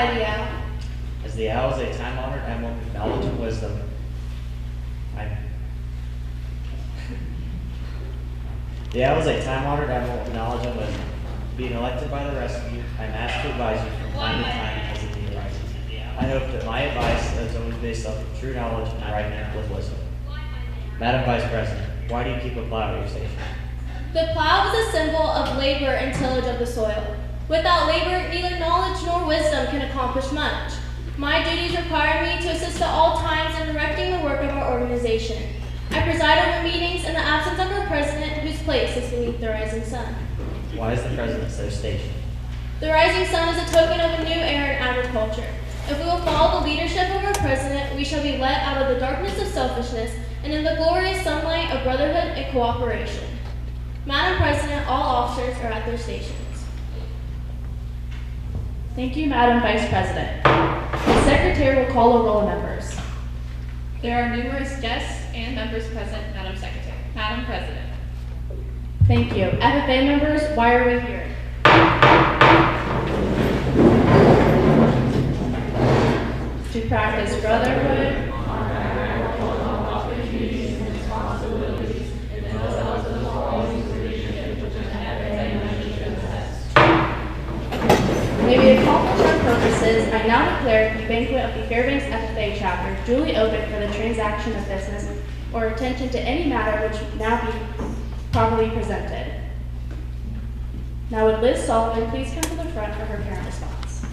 by the owl. As the owl is a time-honored emblem of knowledge and wisdom, the owl is a time-honored emblem of knowledge and wisdom. Being elected by the rest of you, I am asked to advise you from time to time as the need arises. I hope that my advice is always based off of true knowledge and right with wisdom. Madam Vice President, why do you keep a plow at your station? The plow is a symbol of labor and tillage of the soil. Without labor, neither knowledge nor wisdom can accomplish much. My duties require me to assist at all times in directing the work of our organization. I preside over meetings in the absence of our president, whose place is beneath the rising sun. Why is the president so stationed? The rising sun is a token of a new era in agriculture. If we will follow the leadership of our president, we shall be let out of the darkness of selfishness and in the glorious sunlight of brotherhood and cooperation. Madam President, all officers are at their stations. Thank you, Madam Vice President. The Secretary will call a roll of members. There are numerous guests and members present, Madam Secretary. Madam President. Thank you. FFA members, why are we here? To practice brotherhood, may we accomplish our purposes, I now declare the banquet of the Fairbanks FFA chapter duly open for the transaction of business or attention to any matter which now be properly presented. Now would Liz Sullivan please come to the front for her parent response.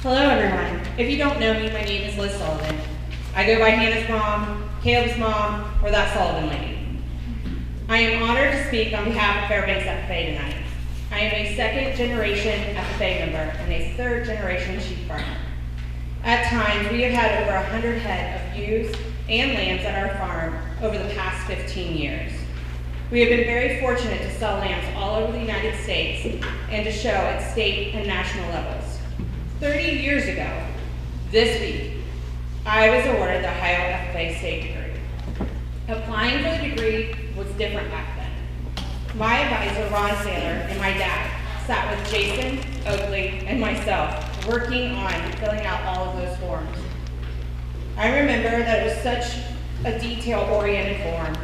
Hello everyone. If you don't know me, my name is Liz Sullivan. I go by Hannah's mom, Caleb's mom, or that Sullivan lady. I am honored to speak on behalf of Fairbanks FFA tonight. I am a second-generation FFA member and a third-generation sheep farmer. At times, we have had over 100 head of ewes and lambs at our farm over the past 15 years. We have been very fortunate to sell lambs all over the United States and to show at state and national levels. 30 years ago, this week, I was awarded the Ohio FFA state degree. Applying for the degree was different back then. My advisor, Ron Saylor, and my dad sat with Jason, Oakley, and myself working on filling out all of those forms. I remember that it was such a detail-oriented form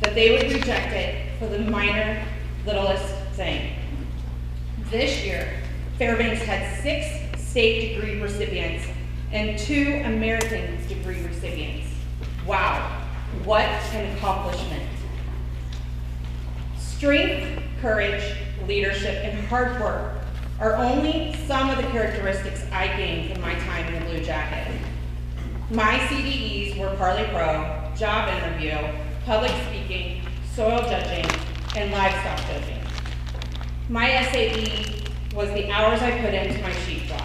that they would reject it for the minor, littlest thing. This year, Fairbanks had 6 state degree recipients and 2 American degree recipients. Wow, what an accomplishment. Strength, courage, leadership, and hard work are only some of the characteristics I gained from my time in the Blue Jacket. My CDEs were Parley Pro, job interview, public speaking, soil judging, and livestock judging. My SAE was the hours I put into my sheep job.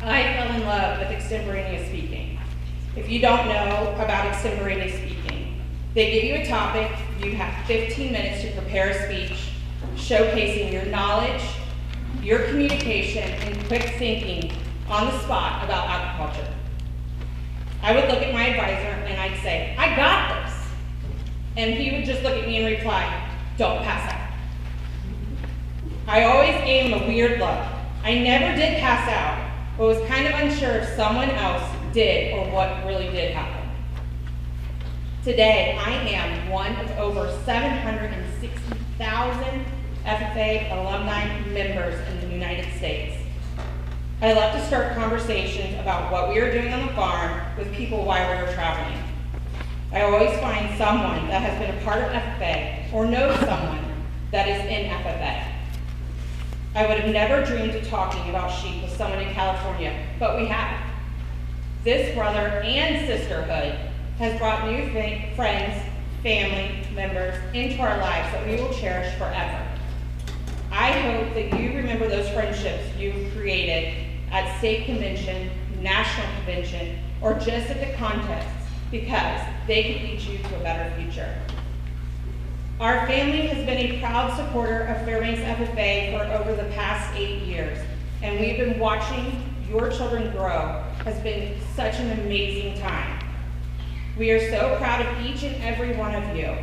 I fell in love with extemporaneous speaking. If you don't know about extemporaneous speaking, they give you a topic, you have 15 minutes to prepare a speech, showcasing your knowledge, your communication, and quick thinking on the spot about agriculture. I would look at my advisor and I'd say, I got this. And he would just look at me and reply, don't pass out. I always gave him a weird look. I never did pass out, but was kind of unsure if someone else did or what really did happen. Today, I am one of over 760,000 FFA alumni members in the United States. I love to start conversations about what we are doing on the farm with people while we are traveling. I always find someone that has been a part of FFA or knows someone that is in FFA. I would have never dreamed of talking about sheep with someone in California, but we have. This brother and sisterhood has brought new friends, family members into our lives that we will cherish forever. I hope that you remember those friendships you've created at state convention, national convention, or just at the contests, because they could lead you to a better future. Our family has been a proud supporter of Fairbanks FFA for over the past 8 years, and we've been watching your children grow. Has been such an amazing time. We are so proud of each and every one of you.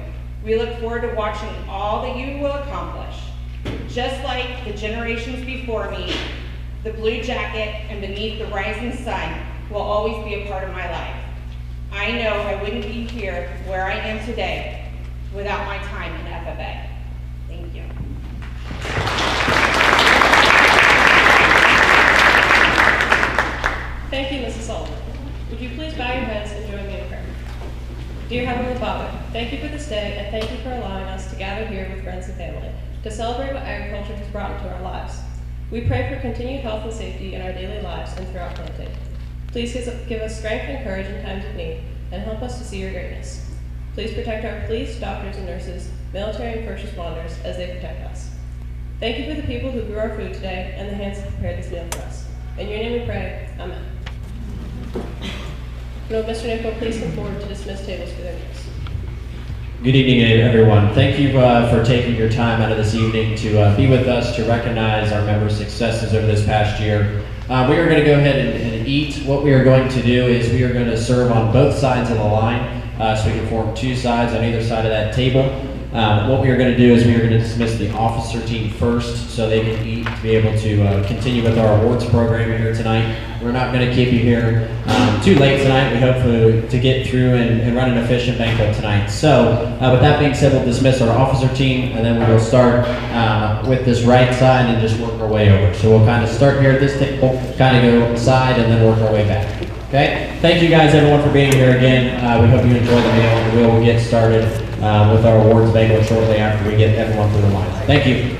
We look forward to watching all that you will accomplish. Just like the generations before me, the blue jacket and beneath the rising sun will always be a part of my life. I know I wouldn't be here where I am today without my time in FFA. Thank you. Thank you, Mrs. Sullivan. Would you please bow your heads and join me in prayer? Dear Heavenly Father, thank you for this day and thank you for allowing us to gather here with friends and family to celebrate what agriculture has brought into our lives. We pray for continued health and safety in our daily lives and throughout planting. Please give us strength and courage in times of need and help us to see your greatness. Please protect our police, doctors, and nurses, military, and first responders as they protect us. Thank you for the people who grew our food today and the hands that prepared this meal for us. In your name we pray, amen. Will Mr. Nickel please come forward to dismiss tables for their meals? Good evening, everyone. Thank you for taking your time out of this evening to be with us to recognize our members' successes over this past year. We are going to go ahead and eat. What we are going to do is we are going to serve on both sides of the line, so we can form two sides on either side of that table. What we are going to do is we are going to dismiss the officer team first so they can eat to be able to continue with our awards program here tonight. We're not going to keep you here too late tonight. We hope to get through and run an efficient banquet tonight. So with that being said, we'll dismiss our officer team and then we will start with this right side and just work our way over. So we'll kind of start here at this table, kind of go side and then work our way back. Okay? Thank you guys everyone for being here again. We hope you enjoy the meal and we will get started with our awards banquet shortly after we get everyone through the line. Thank you.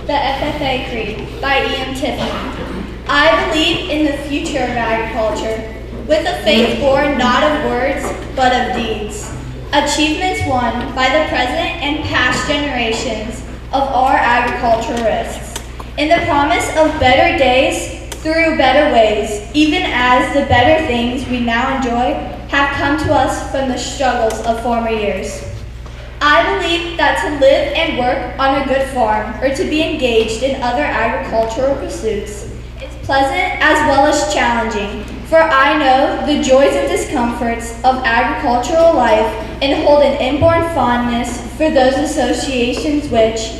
The FFA Creed by E.M. Tiffany. I believe in the future of agriculture, with a faith born not of words, but of deeds. Achievements won by the present and past generations of our agriculturists, in the promise of better days through better ways, even as the better things we now enjoy have come to us from the struggles of former years. I believe that to live and work on a good farm or to be engaged in other agricultural pursuits is pleasant as well as challenging, for I know the joys and discomforts of agricultural life and hold an inborn fondness for those associations which,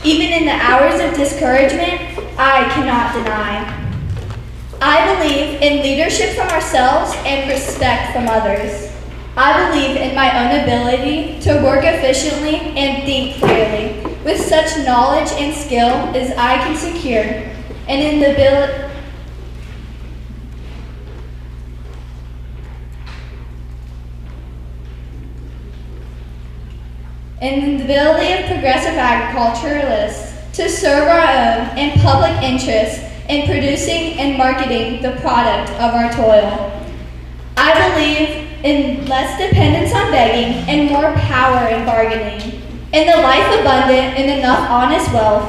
even in the hours of discouragement, I cannot deny. I believe in leadership from ourselves and respect from others. I believe in my own ability to work efficiently and think clearly, with such knowledge and skill as I can secure, and in the ability of progressive agriculturalists to serve our own and public interests in producing and marketing the product of our toil. I believe in less dependence on begging and more power in bargaining, in the life abundant and enough honest health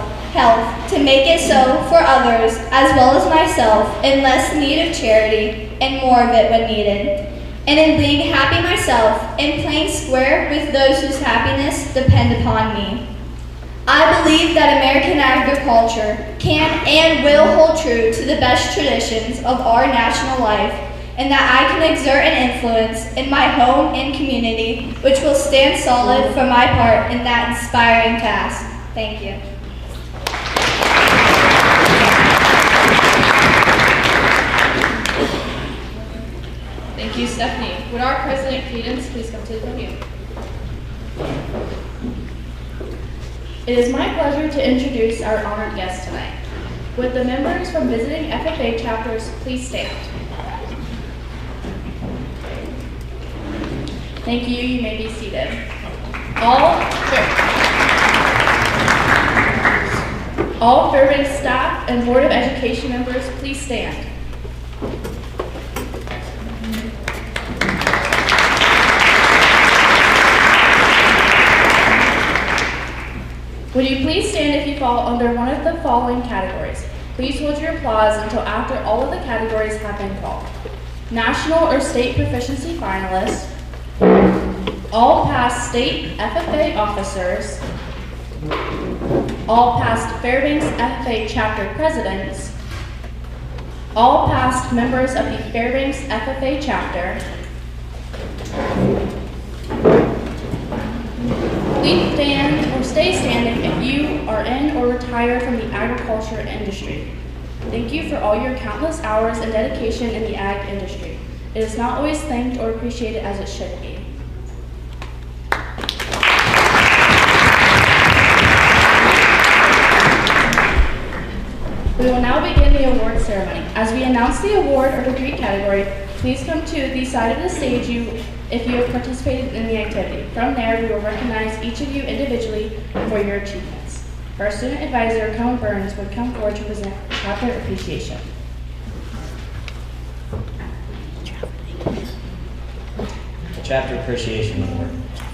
to make it so for others as well as myself, in less need of charity and more of it when needed, and in being happy myself and playing square with those whose happiness depend upon me. I believe that American agriculture can and will hold true to the best traditions of our national life, and that I can exert an influence in my home and community which will stand solid for my part in that inspiring task. Thank you. Thank you, Stephanie. Would our President Cadence please come to the podium? It is my pleasure to introduce our honored guest tonight. Would the members from visiting FFA chapters please stand? Thank you. You may be seated. All Fairbanks staff and Board of Education members, please stand. Would you please stand if you fall under one of the following categories? Please hold your applause until after all of the categories have been called. National or state proficiency finalists, all past state FFA officers, all past Fairbanks FFA chapter presidents, all past members of the Fairbanks FFA chapter. Please stand or stay standing if you are in or retired from the agriculture industry. Thank you for all your countless hours and dedication in the ag industry. It is not always thanked or appreciated as it should be. We will now begin the award ceremony. As we announce the award or degree category, please come to the side of the stage if you have participated in the activity. From there, we will recognize each of you individually for your achievements. Our student advisor, Cohen Burns, would come forward to present chapter appreciation. The Chapter Appreciation Award.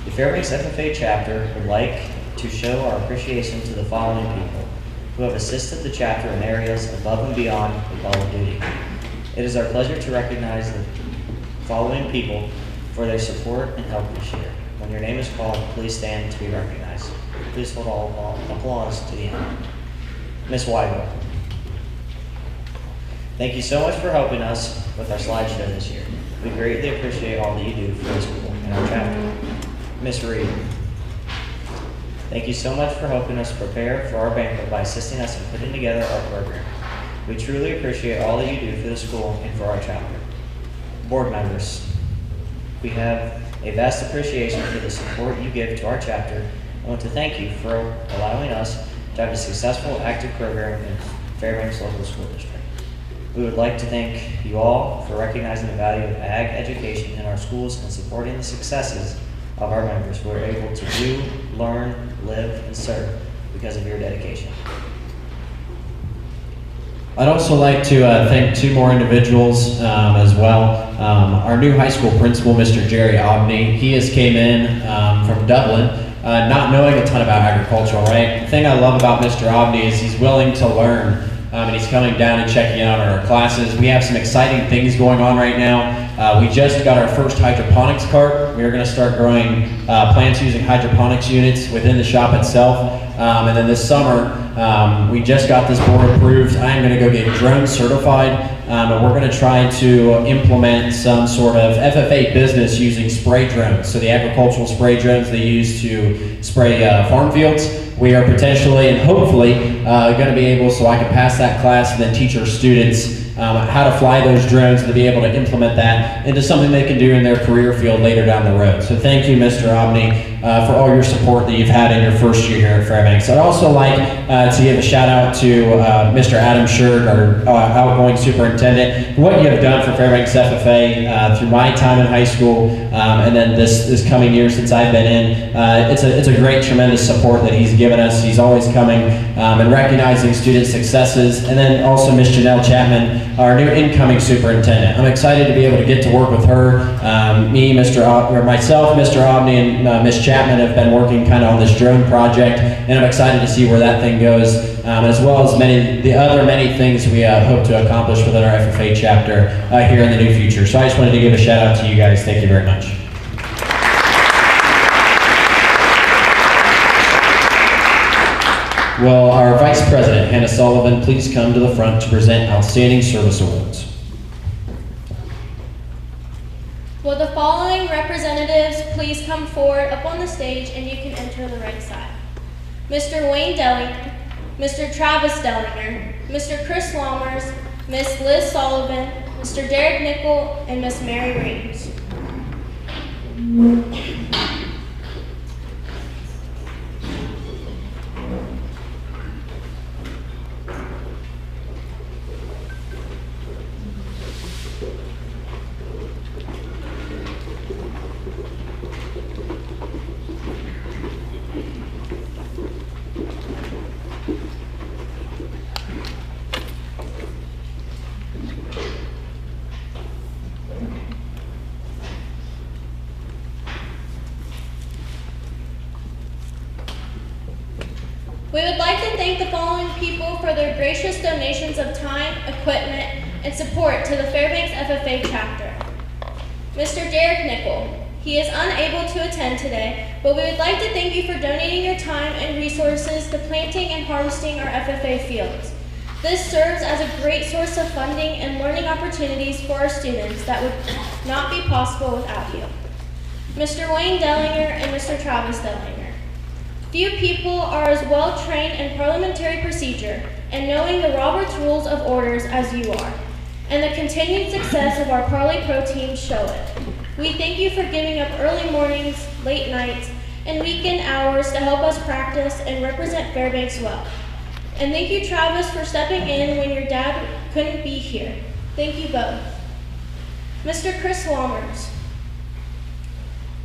The Fairbanks FFA chapter would like to show our appreciation to the following people who have assisted the chapter in areas above and beyond the call of duty. It is our pleasure to recognize the following people for their support and help this year. When your name is called, please stand to be recognized. Please hold all applause to the end. Ms. Weigel. Thank you so much for helping us with our slideshow this year. We greatly appreciate all that you do for the school and our chapter. Ms. Reed. Thank you so much for helping us prepare for our banquet by assisting us in putting together our program. We truly appreciate all that you do for the school and for our chapter. Board members, we have a vast appreciation for the support you give to our chapter. I want to thank you for allowing us to have a successful, active program in Fairbanks Local School District. We would like to thank you all for recognizing the value of ag education in our schools and supporting the successes of our members who are able to do, learn, live, and serve because of your dedication. I'd also like to thank two more individuals as well. Our new high school principal, Mr. Jerry Obney, he has came in from Dublin, not knowing a ton about agriculture, right? The thing I love about Mr. Obney is he's willing to learn, and he's coming down and checking out our classes. We have some exciting things going on right now. We just got our first hydroponics cart. We are going to start growing plants using hydroponics units within the shop itself. And then this summer, we just got this board approved. I am going to go get drone certified, and we're going to try to implement some sort of FFA business using spray drones. So the agricultural spray drones they use to spray farm fields. We are potentially and hopefully going to be able, so I can pass that class and then teach our students how to fly those drones and to be able to implement that into something they can do in their career field later down the road. So thank you, Mr. Obney, for all your support that you've had in your first year here at Fairbanks. I'd also like to give a shout out to Mr. Adam Scherg, our outgoing superintendent, for what you have done for Fairbanks FFA through my time in high school and then this coming year since I've been in. It's a great, tremendous support that he's given us. He's always coming and recognizing student successes. And then also Ms. Janelle Chapman, our new incoming superintendent. I'm excited to be able to get to work with her. Myself, Mr. Obney, and Ms. Chapman have been working kind of on this drone project, and I'm excited to see where that thing goes, as well as many things we hope to accomplish within our FFA chapter here in the near future. So I just wanted to give a shout out to you guys. Thank you very much. Will our Vice President, Hannah Sullivan, please come to the front to present Outstanding Service Awards. Will the following representatives please come forward up on the stage and you can enter the right side. Mr. Wayne Dellinger, Mr. Travis Dellinger, Mr. Chris Lammers, Miss Liz Sullivan, Mr. Derek Nickel, and Miss Mary Reams. We would like to thank the following people for their gracious donations of time, equipment, and support to the Fairbanks FFA chapter. Mr. Derek Nickel. He is unable to attend today, but we would like to thank you for donating your time and resources to planting and harvesting our FFA fields. This serves as a great source of funding and learning opportunities for our students that would not be possible without you. Mr. Wayne Dellinger and Mr. Travis Dellinger. Few people are as well trained in parliamentary procedure and knowing the Robert's Rules of Orders as you are, and the continued success of our Parley Pro teams show it. We thank you for giving up early mornings, late nights, and weekend hours to help us practice and represent Fairbanks well. And thank you, Travis, for stepping in when your dad couldn't be here. Thank you both. Mr. Chris Lammers.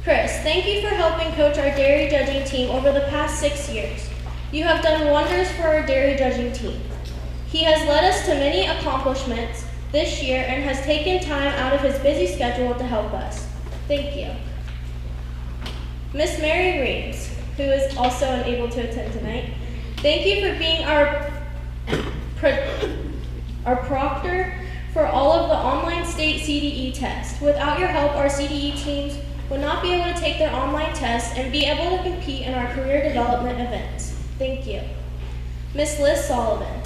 Chris, thank you for helping coach our dairy judging team over the past 6 years. You have done wonders for our dairy judging team. He has led us to many accomplishments this year and has taken time out of his busy schedule to help us. Thank you. Miss Mary Reams, who is also unable to attend tonight, thank you for being our proctor for all of the online state CDE tests. Without your help, our CDE teams would not be able to take their online tests and be able to compete in our career development events. Thank you. Miss Liz Sullivan,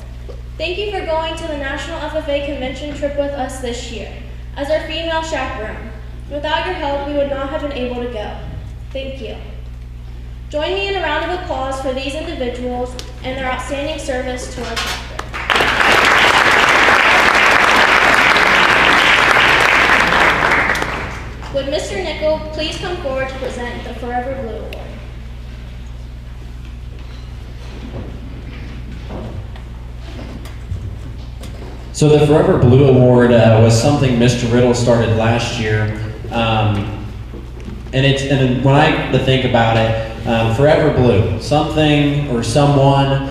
thank you for going to the National FFA Convention trip with us this year as our female chaperone. Without your help, we would not have been able to go. Thank you. Join me in a round of applause for these individuals and their outstanding service to our chapter. Would Mr. Nickel please come forward to present the Forever Blue Award? So the Forever Blue Award was something Mr. Riddle started last year, and when I think about it, Forever Blue, something or someone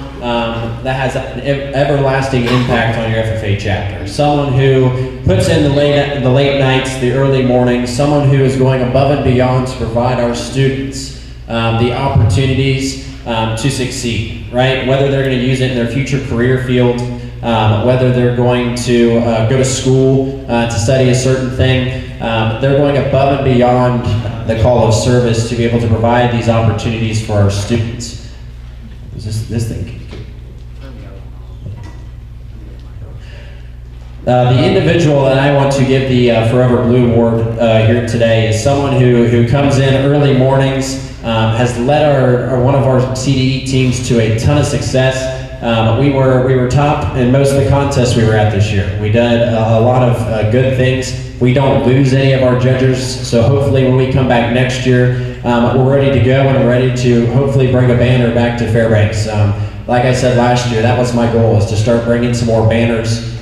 that has an everlasting impact on your FFA chapter. Someone who puts in the late nights, the early mornings, someone who is going above and beyond to provide our students the opportunities to succeed, right? Whether they're going to use it in their future career field, whether they're going to go to school to study a certain thing, they're going above and beyond the call of service to be able to provide these opportunities for our students. Is this thing? The individual that I want to give the Forever Blue Award here today is someone who comes in early mornings, has led one of our CDE teams to a ton of success. We were top in most of the contests we were at this year. We did a lot of good things. We don't lose any of our judges, so hopefully when we come back next year, we're ready to go and we're ready to hopefully bring a banner back to Fairbanks. Like I said last year, that was my goal, is to start bringing some more banners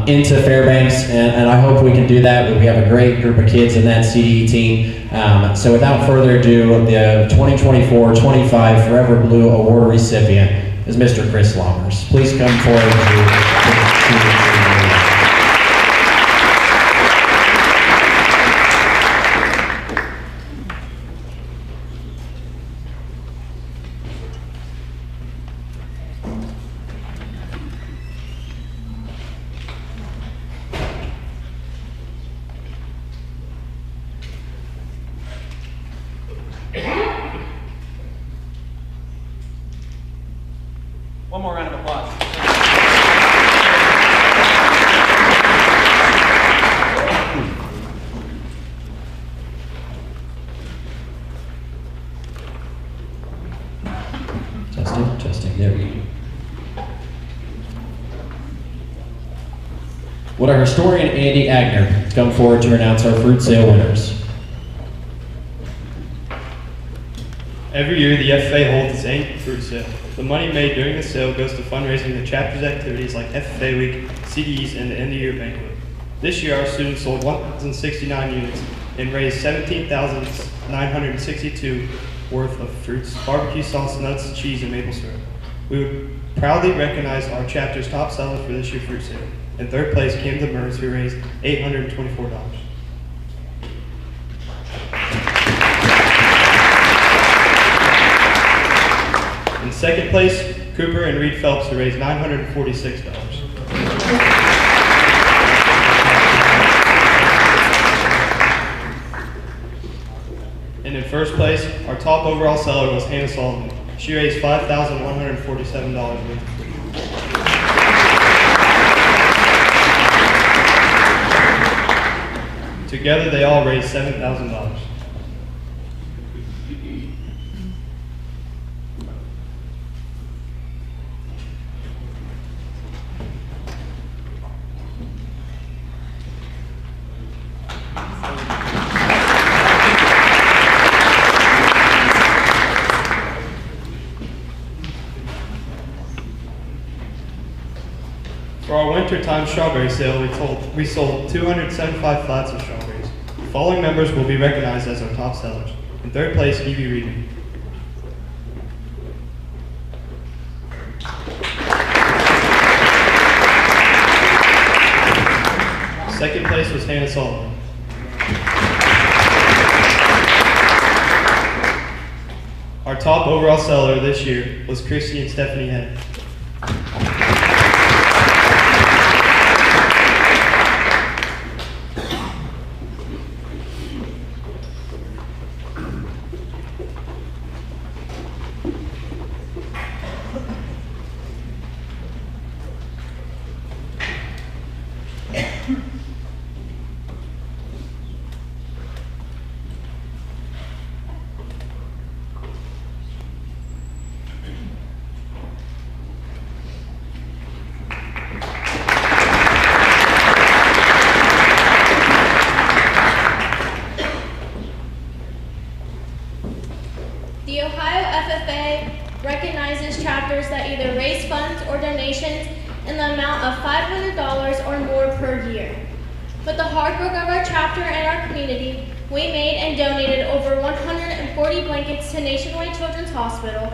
into Fairbanks, and I hope we can do that. We have a great group of kids in that CDE team. So without further ado, the 2024-25 Forever Blue Award recipient is Mr. Chris Lommers. Please come forward to One more round of applause. Testing, there we go. Would our historian Andy Agner come forward to announce our fruit sale winners? Every year, the FFA holds its annual fruit sale. The money made during the sale goes to fundraising the chapter's activities like FFA Week, CDEs, and the end-of-year banquet. This year, our students sold 1,069 units and raised $17,962 worth of fruits, barbecue sauce, nuts, cheese, and maple syrup. We would proudly recognize our chapter's top seller for this year's fruit sale. In third place came the Burns, who raised $824. In second place, Cooper and Reed Phelps, who raised $946. And in first place, our top overall seller was Hannah Sullivan. She raised $5,147 worth of fruit. Together, they all raised $7,000. For our wintertime strawberry sale, we sold 275 flats of strawberries. The following members will be recognized as our top sellers. In third place, Evie Reedman. Second place was Hannah Sullivan. Our top overall seller this year was Christy and Stephanie Head. The Ohio FFA recognizes chapters that either raise funds or donations in the amount of $500 or more per year. With the hard work of our chapter and our community, we made and donated over 140 blankets to Nationwide Children's Hospital,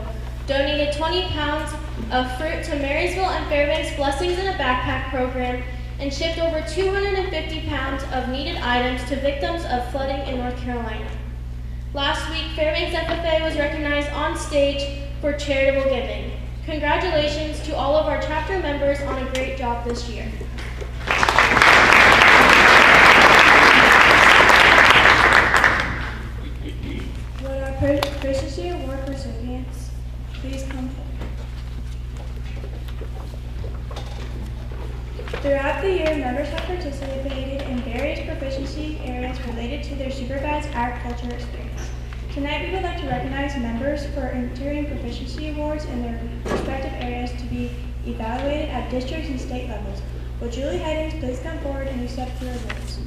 donated 20 pounds of fruit to Marysville and Fairbanks Blessings in a Backpack program, and shipped over 250 pounds of needed items to victims of flooding in North Carolina. Last week, Fairbanks FFA was recognized on stage for charitable giving. Congratulations to all of our chapter members on a great job this year. Would our Proficiency Award recipients please come forward? Throughout the year, members have participated in various proficiency areas related to their supervised agriculture experience. Tonight, we would like to recognize members for entering proficiency awards in their respective areas to be evaluated at district and state levels. Will Julie Headings please come forward and accept your awards?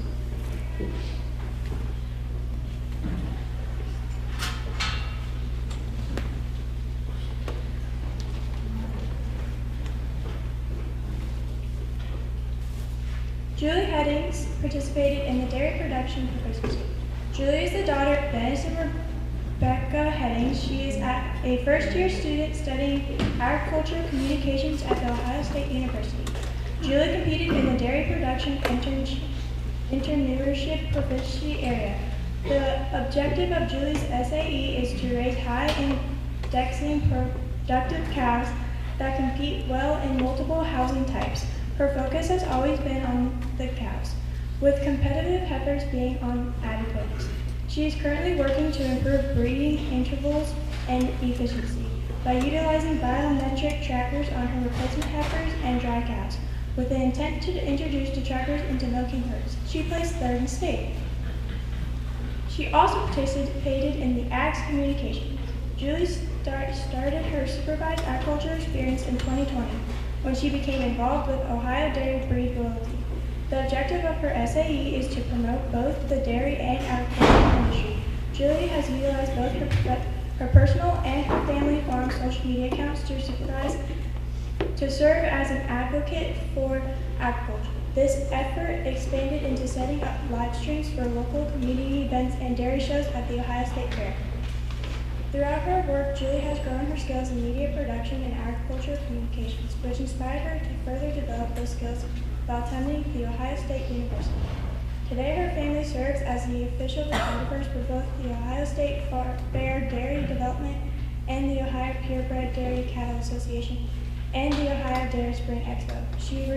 Julie Headings participated in the dairy production proficiency. Julie is the daughter of Dennis and Rebecca Headings. She is a first-year student studying agriculture communications at the Ohio State University. Julie competed in the dairy production entrepreneurship proficiency area. The objective of Julie's SAE is to raise high-indexing productive cows that compete well in multiple housing types. Her focus has always been on the cows, with competitive heifers being on adipose. She is currently working to improve breeding intervals and efficiency by utilizing biometric trackers on her replacement heifers and dry cows, with the intent to introduce the trackers into milking herds. She placed third in state. She also participated in the AGS communication. Julie started her supervised agriculture experience in 2020 when she became involved with Ohio Dairy Breed Loyalty. The objective of her SAE is to promote both the dairy and agricultural industry. Julie has utilized both her personal and her family farm social media accounts to serve as an advocate for agriculture. This effort expanded into setting up live streams for local community events and dairy shows at the Ohio State Fair. Throughout her work, Julie has grown her skills in media production and agricultural communications, which inspired her to further develop those skills while attending the Ohio State University. Today, her family serves as the official photographers for both the Ohio State Fair Dairy Development and the Ohio Purebred Dairy Cattle Association and the Ohio Dairy Spring Expo. She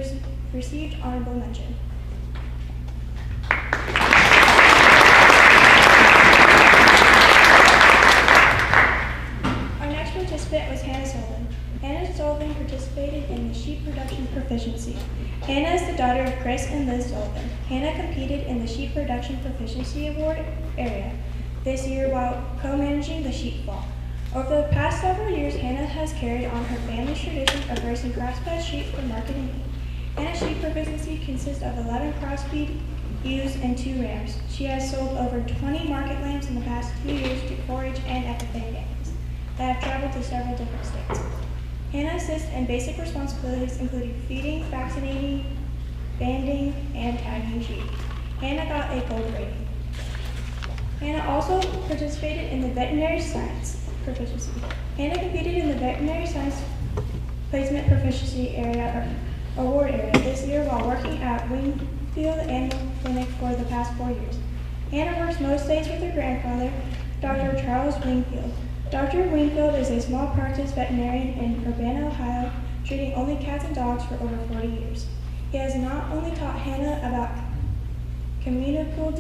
received honorable mention. Participant was Hannah Sullivan. Hannah Sullivan participated in the sheep production proficiency. Hannah is the daughter of Chris and Liz Sullivan. Hannah competed in the sheep production proficiency award area this year while co-managing the sheep flock. Over the past several years, Hannah has carried on her family's tradition of raising crossbred sheep for market and meat. Hannah's sheep proficiency consists of 11 crossbreed ewes and 2 rams. She has sold over 20 market lambs in the past 2 years to 4-H and FFA families that have traveled to several different states. Hannah assists in basic responsibilities including feeding, vaccinating, banding, and tagging sheep. Hannah got a gold rating. Hannah also participated in the veterinary science proficiency. Hannah competed in the veterinary science placement proficiency area or award area this year while working at Wingfield Animal Clinic for the past 4 years. Hannah works most days with her grandfather, Dr. Charles Wingfield. Dr. Wingfield is a small practice veterinarian in Urbana, Ohio, treating only cats and dogs for over 40 years. He has not only taught Hannah about communicable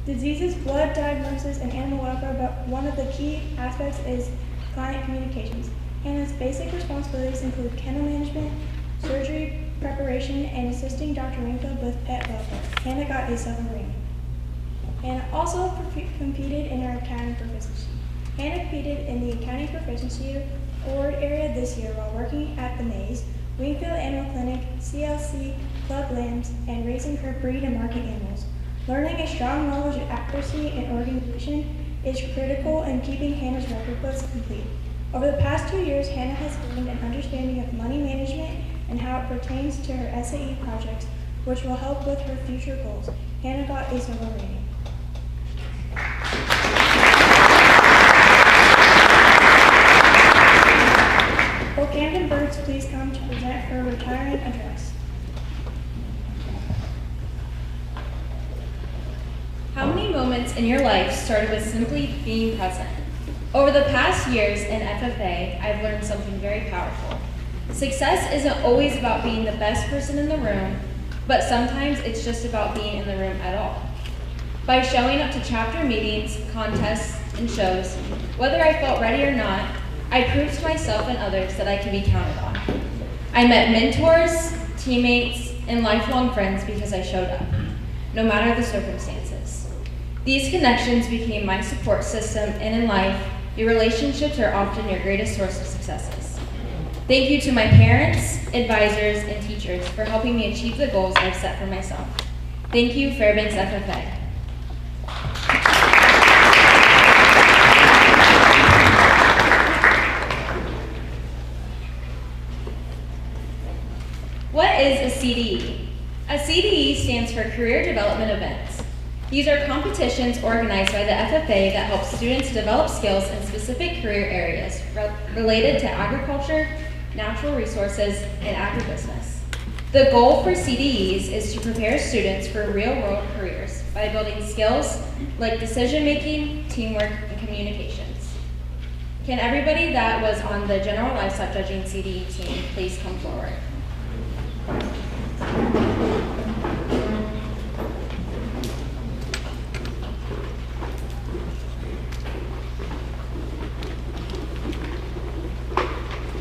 diseases, blood diagnosis, and animal welfare, but one of the key aspects is client communications. Hannah's basic responsibilities include kennel management, surgery preparation, and assisting Dr. Wingfield with pet welfare. Hannah got a silver ring. Hannah also competed in her accounting proficiency. Hannah competed in the accounting proficiency award area this year while working at the Maze, Wingfield Animal Clinic, CLC, Club Lambs, and raising her breed and market animals. Learning a strong knowledge of accuracy and organization is critical in keeping Hannah's record books complete. Over the past 2 years, Hannah has gained an understanding of money management and how it pertains to her SAE projects, which will help with her future goals. Hannah got a silver rating. How many moments in your life started with simply being present? Over the past years in FFA, I've learned something very powerful. Success isn't always about being the best person in the room, but sometimes it's just about being in the room at all. By showing up to chapter meetings, contests, and shows, whether I felt ready or not, I proved to myself and others that I can be counted on. I met mentors, teammates, and lifelong friends because I showed up, no matter the circumstances. These connections became my support system, and in life, your relationships are often your greatest source of successes. Thank you to my parents, advisors, and teachers for helping me achieve the goals I've set for myself. Thank you, Fairbanks FFA. What is a CDE? A CDE stands for Career Development Events. These are competitions organized by the FFA that help students develop skills in specific career areas related to agriculture, natural resources, and agribusiness. The goal for CDEs is to prepare students for real-world careers by building skills like decision-making, teamwork, and communications. Can everybody that was on the General Livestock Judging CDE team please come forward?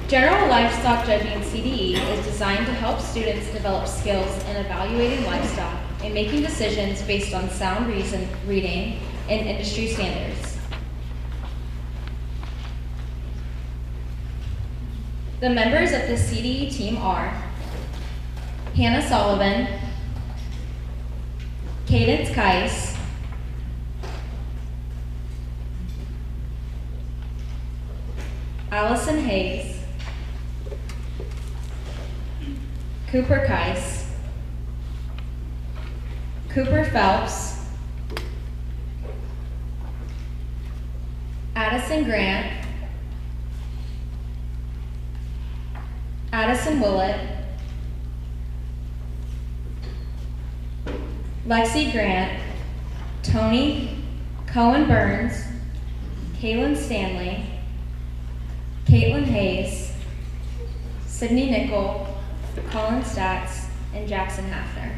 General Livestock Judging CDE is designed to help students develop skills in evaluating livestock and making decisions based on sound reading and industry standards. The members of the CDE team are Hannah Sullivan, Cadence Kais, Allison Hayes, Cooper Kais, Cooper Phelps, Addison Grant, Addison Willett, Lexi Grant, Tony Cohen Burns, Kaylin Stanley, Caitlin Hayes, Sydney Nickel, Colin Statz, and Jackson Hafner.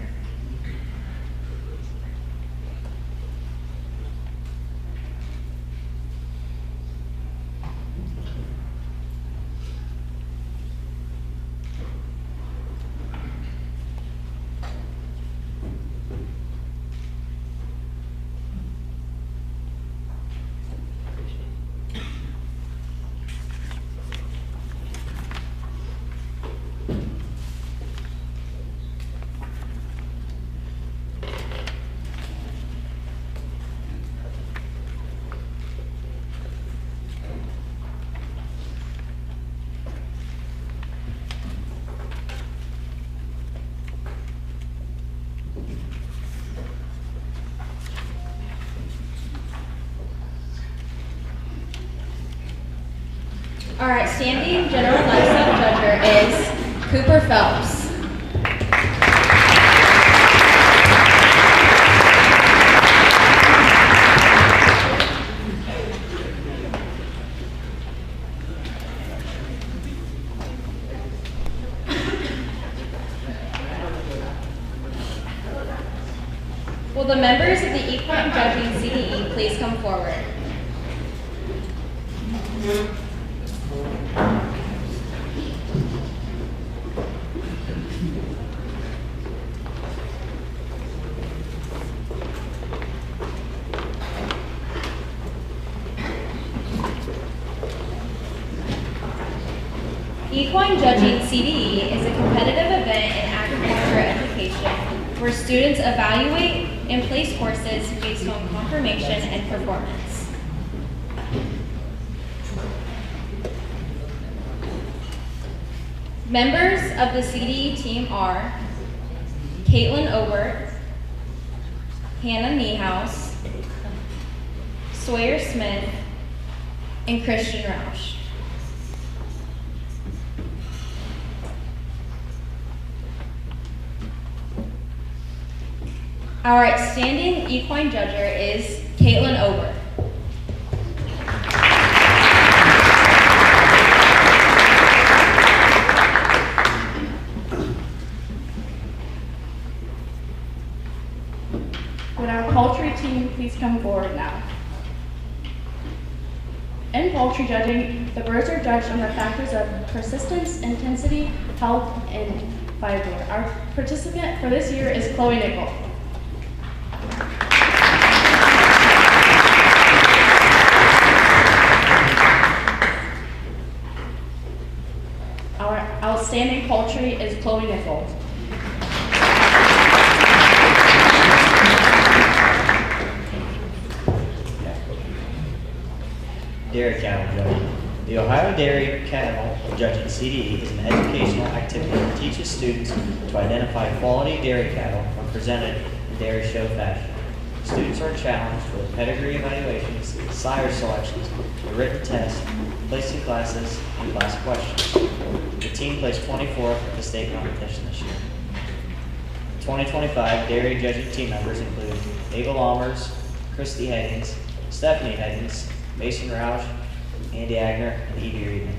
All right, standing General Livestock Judger is Cooper Phelps. Will the members of the Equine Judging CDE please come forward? Equine Judging CDE is a competitive event in agriculture education where students evaluate and place horses based on conformation and performance. Members of the CDE team are Caitlin Obert, Hannah Niehaus, Sawyer Smith, and Christian Roush. Our outstanding equine judger is Caitlin Ober. Would our poultry team please come forward now? In poultry judging, the birds are judged on the factors of persistence, intensity, health, and fiber. Our participant for this year is Chloe Nickel. Our outstanding poultry is Chloe Nickel. Dairy cattle judging. The Ohio Dairy Cattle Judging CDE is an educational activity that teaches students to identify quality dairy cattle when presented in dairy show fashion. Students are challenged with pedigree evaluations, sire selections, a written test, placing classes, and class questions. The team placed 24th at the state competition this year. 2025 dairy judging team members include Abel Almers, Christy Higgins, Stephanie Higgins, Mason Roush, Andy Agner, and Evie Reedman.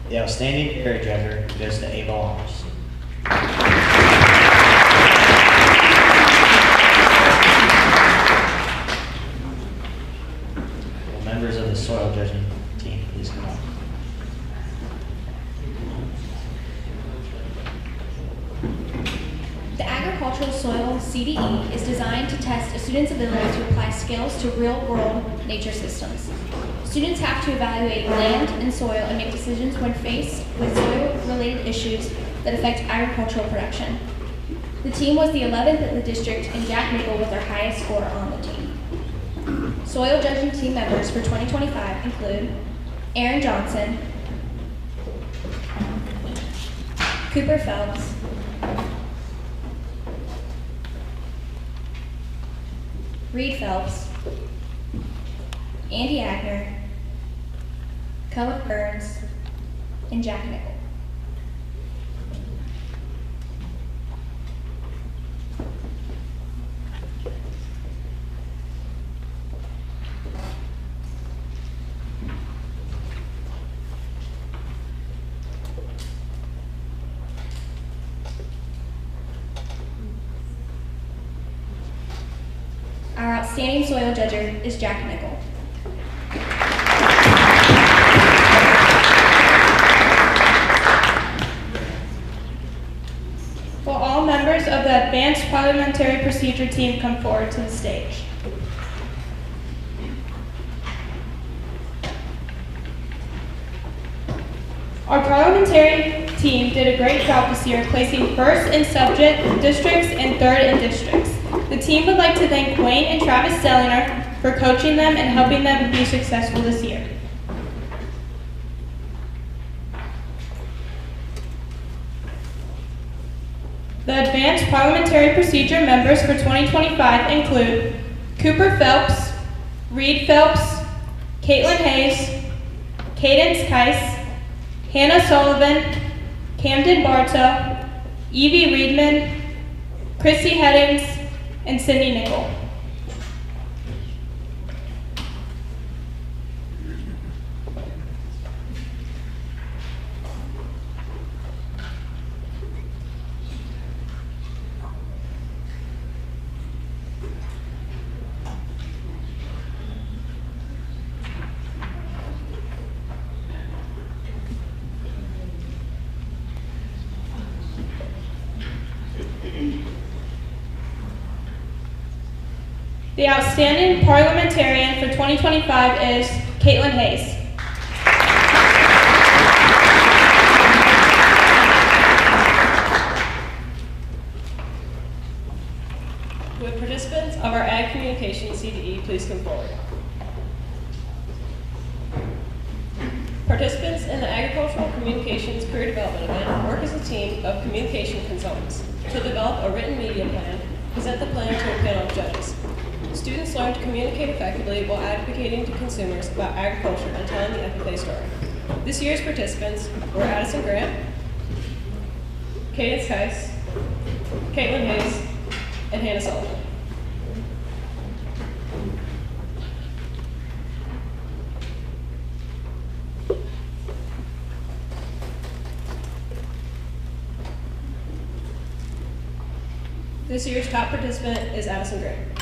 The outstanding dairy judger goes to Abel Almers. Will members of the soil judging team please come up? The agricultural soil CDE is designed to test a student's ability to apply skills to real-world nature systems. Students have to evaluate land and soil and make decisions when faced with soil-related issues that affect agricultural production. The team was the 11th at the district, and Jack Nickel was our highest score on the team. Soil judging team members for 2025 include Aaron Johnson, Cooper Phelps, Reed Phelps, Andy Agner, Cullen Burns, and Jack Nickel. Our outstanding soil judger is Jack Nickel. Will all members of the Advanced Parliamentary Procedure team come forward to the stage? Our parliamentary team did a great job this year, placing first in subject districts and third in districts. The team would like to thank Wayne and Travis Stellinger for coaching them and helping them be successful this year. The Advanced Parliamentary Procedure members for 2025 include Cooper Phelps, Reed Phelps, Caitlin Hayes, Cadence Keiss, Hannah Sullivan, Camden Bartow, Evie Reedman, Chrissy Headings, and Cindy Nickel. The outstanding parliamentarian for 2025 is Caitlin Hayes. of our Ag Communications CDE please come forward? Participants in the Agricultural Communications Career Development event work as a team of communication consultants to develop a written media plan, present the plan to a panel of judges. Students learn to communicate effectively while advocating to consumers about agriculture and telling the FFA story. This year's participants were Addison Grant, Cadence Heiss, Caitlin Hayes, and Hannah Sullivan. This year's top participant is Addison Grant.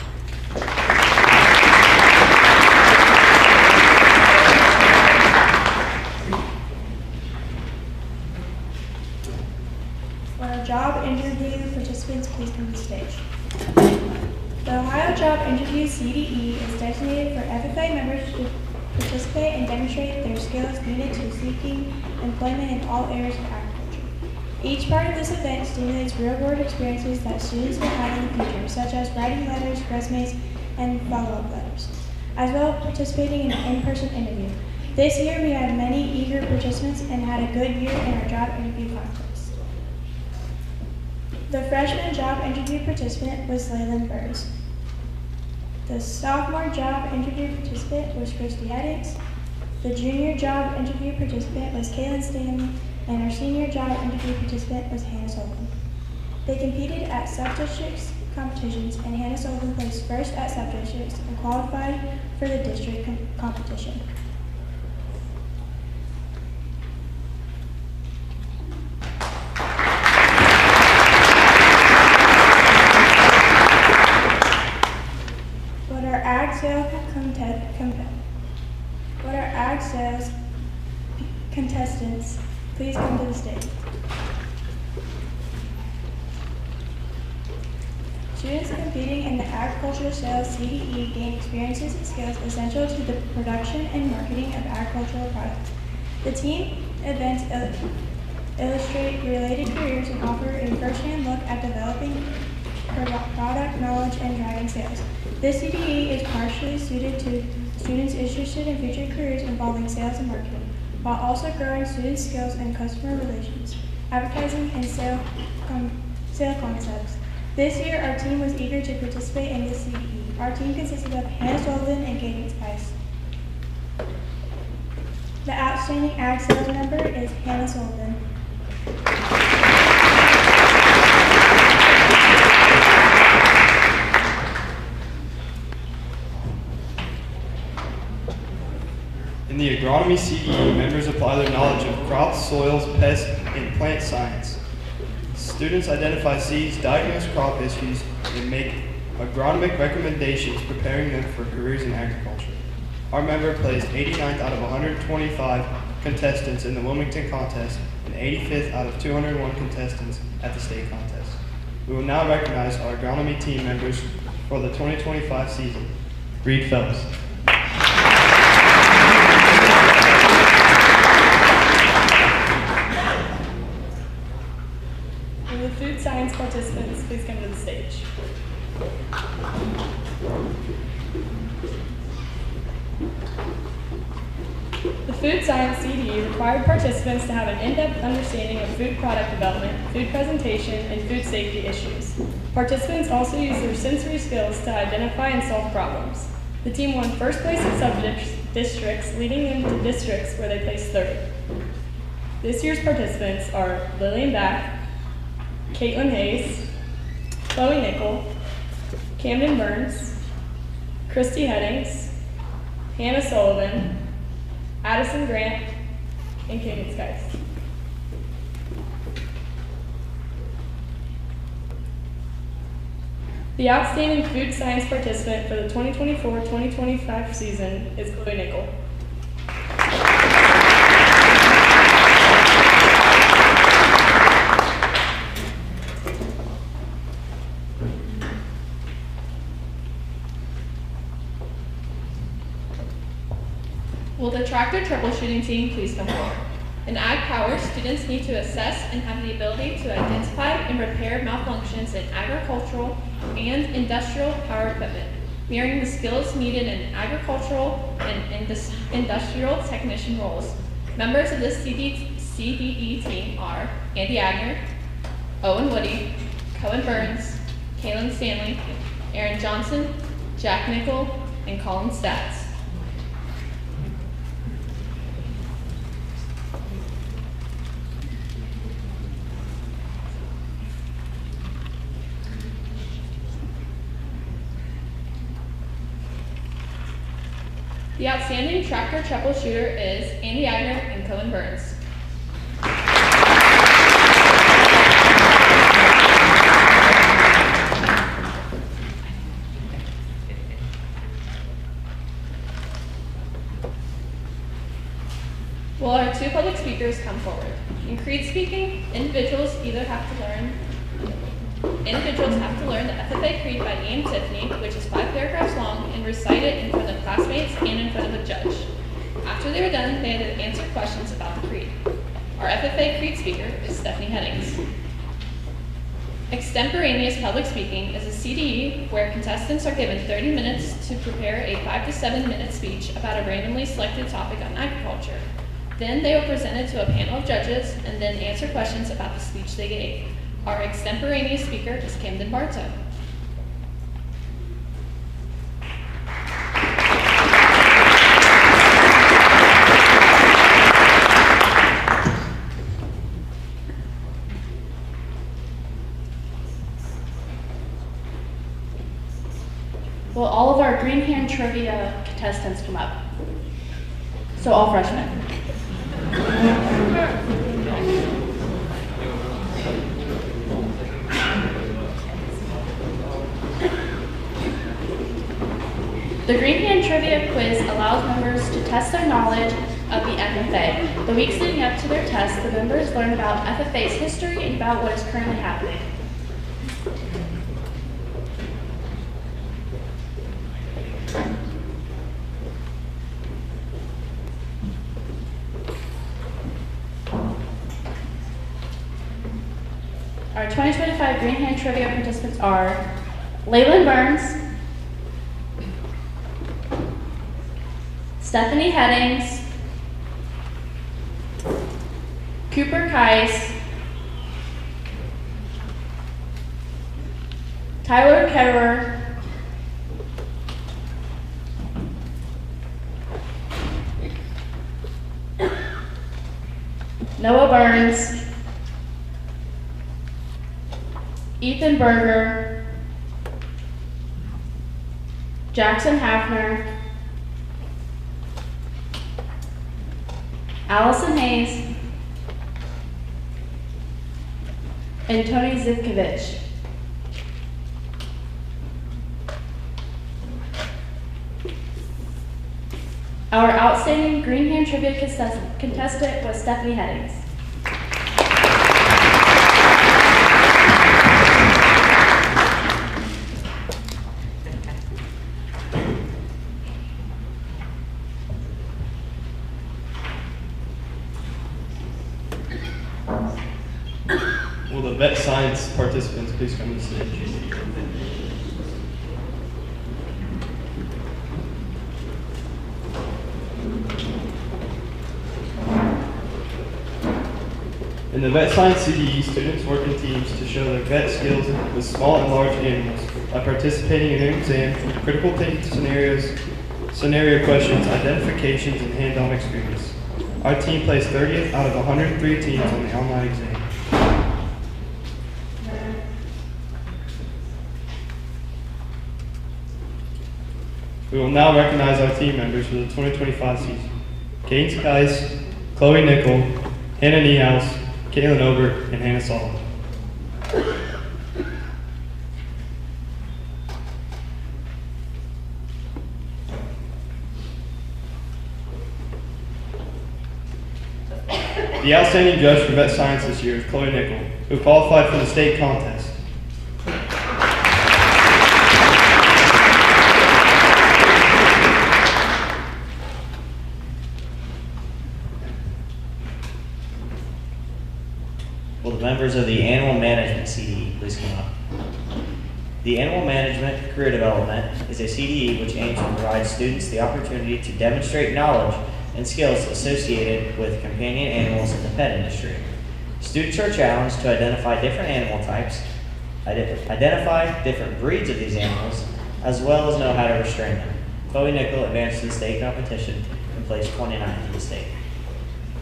For our job interview, participants please come to the stage. The Ohio Job Interview CDE is designated for FFA members to participate and demonstrate their skills needed to seeking employment in all areas of agriculture. Each part of this event stimulates real-world experiences that students will have in the future, such as writing letters, resumes, and follow-up letters, as well as participating in an in-person interview. This year, we had many eager participants and had a good year in our job interview contest. The freshman job interview participant was Leyland Burns. The sophomore job interview participant was Christy Heddings. The junior job interview participant was Kaylin Stanley, and our senior job interview participant was Hannah Sullivan. They competed at sub-districts competitions, and Hannah Sullivan placed first at sub-districts and qualified for the district competition. Would our ag sales contestants please come to the stage? Students competing in the Agricultural Sales CDE gain experiences and skills essential to the production and marketing of agricultural products. The team events illustrate related careers and offer a first-hand look at developing product knowledge and driving sales. This CDE is partially suited to students interested in future careers involving sales and marketing, while also growing students' skills in customer relations, advertising, and sale concepts. This year, our team was eager to participate in this CDE. Our team consisted of Hannah Sullivan and Cadence Heiss. The outstanding ag sales member is Hannah Sullivan. In the agronomy CDE, members apply their knowledge of crops, soils, pests, and plant science. Students identify seeds, diagnose crop issues, and make agronomic recommendations, preparing them for careers in agriculture. Our member placed 89th out of 125 contestants in the Wilmington contest and 85th out of 201 contestants at the state contest. We will now recognize our agronomy team members for the 2025 season. Reed Phelps. Will the food science participants please come to the stage? The food science CDE required participants to have an in-depth understanding of food product development, food presentation, and food safety issues. Participants also used their sensory skills to identify and solve problems. The team won first place in sub-districts, leading them to districts where they placed third. This year's participants are Lillian Back, Caitlin Hayes, Chloe Nickel, Camden Burns, Christy Heddings, Hannah Sullivan, Addison Grant, and Cadence Heiss. The outstanding food science participant for the 2024-2025 season is Chloe Nickel. Will the tractor troubleshooting team please come forward? In Ag Power, students need to assess and have the ability to identify and repair malfunctions in agricultural and industrial power equipment, mirroring the skills needed in agricultural and industrial technician roles. Members of this CDE team are Andy Agner, Owen Woody, Cohen Burns, Kaylin Stanley, Aaron Johnson, Jack Nickel, and Colin Stats. The outstanding tractor troubleshooter is Andy Agner and Cohen Burns. Will our two public speakers come forward? In creed speaking, individuals have to learn the FFA Creed by Ian Tiffany, which is 5 paragraphs long, and recite it in front of classmates and in front of a judge. After they were done, they had to answer questions about the Creed. Our FFA Creed speaker is Stephanie Headings. Extemporaneous public speaking is a CDE where contestants are given 30 minutes to prepare a 5 to 7 minute speech about a randomly selected topic on agriculture. Then they were presented to a panel of judges and then answer questions about the speech they gave. Our extemporaneous speaker is Camden Bartow. Will all of our green hand trivia contestants come up? So all freshmen. The Green Hand Trivia Quiz allows members to test their knowledge of the FFA. The weeks leading up to their test, the members learn about FFA's history and about what is currently happening. Our 2025 Green Hand Trivia participants are Leyland Burns, Stephanie Headings, Cooper Kais, Tyler Ketterer, Noah Burns, Ethan Berger, Jackson Hafner, Allison Hayes, and Tony Zivkovich. Our outstanding Green Hand Trivia contestant was Stephanie Headings. Will the vet science participants please come to the stage? In the vet science CDE, students work in teams to show their vet skills with small and large animals by participating in an exam, critical thinking scenarios, scenario questions, identifications, and hands-on experience. Our team placed 30th out of 103 teams on the online exam. We will now recognize our team members for the 2025 season. Cadence Kais, Chloe Nickel, Hannah Niehaus, Caitlin Obert, and Hannah Solomon. The outstanding judge for vet science this year is Chloe Nickel, who qualified for the state contest. The Animal Management Career Development is a CDE which aims to provide students the opportunity to demonstrate knowledge and skills associated with companion animals in the pet industry. Students are challenged to identify different animal types, identify different breeds of these animals, as well as know how to restrain them. Bowie Nickel advanced to the state competition and placed 29th in the state.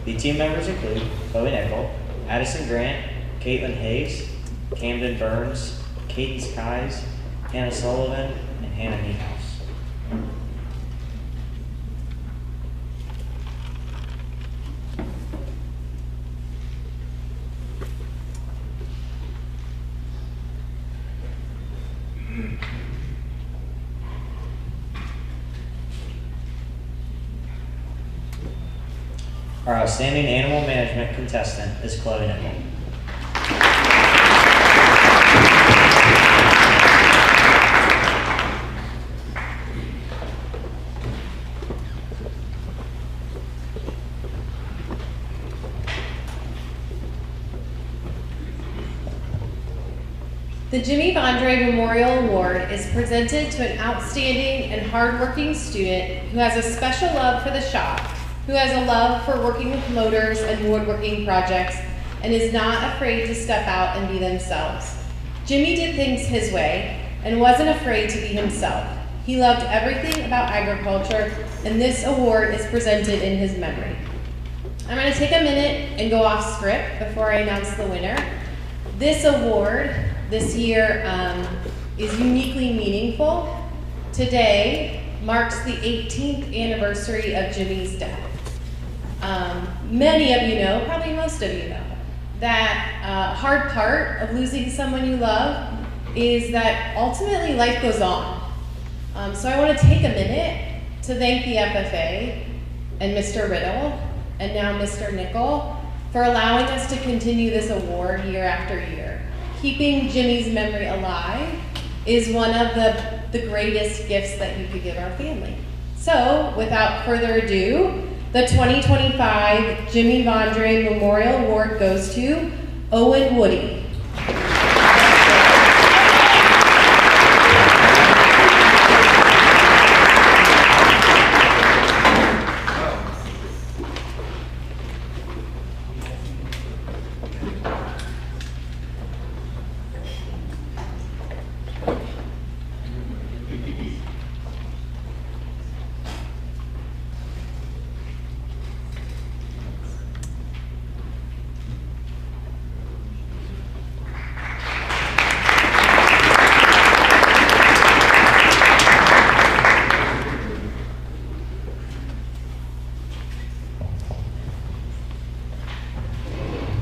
The team members include Bowie Nickel, Addison Grant, Caitlin Hayes, Camden Burns, Cadence Kies, Hannah Sullivan, and Hannah Niehaus. Our outstanding animal management contestant is Chloe Nickel. The Jimmy Vondre Memorial Award is presented to an outstanding and hardworking student who has a special love for the shop, who has a love for working with motors and woodworking projects, and is not afraid to step out and be themselves. Jimmy did things his way and wasn't afraid to be himself. He loved everything about agriculture, and this award is presented in his memory. I'm going to take a minute and go off script before I announce the winner. This award this year is uniquely meaningful. Today marks the 18th anniversary of Jimmy's death. Many of you know, probably most of you know, that hard part of losing someone you love is that ultimately life goes on. So I want to take a minute to thank the FFA and Mr. Riddle and now Mr. Nickel for allowing us to continue this award year after year. Keeping Jimmy's memory alive is one of the greatest gifts that you could give our family. So without further ado, the 2025 Jimmy Vondre Memorial Award goes to Owen Woody.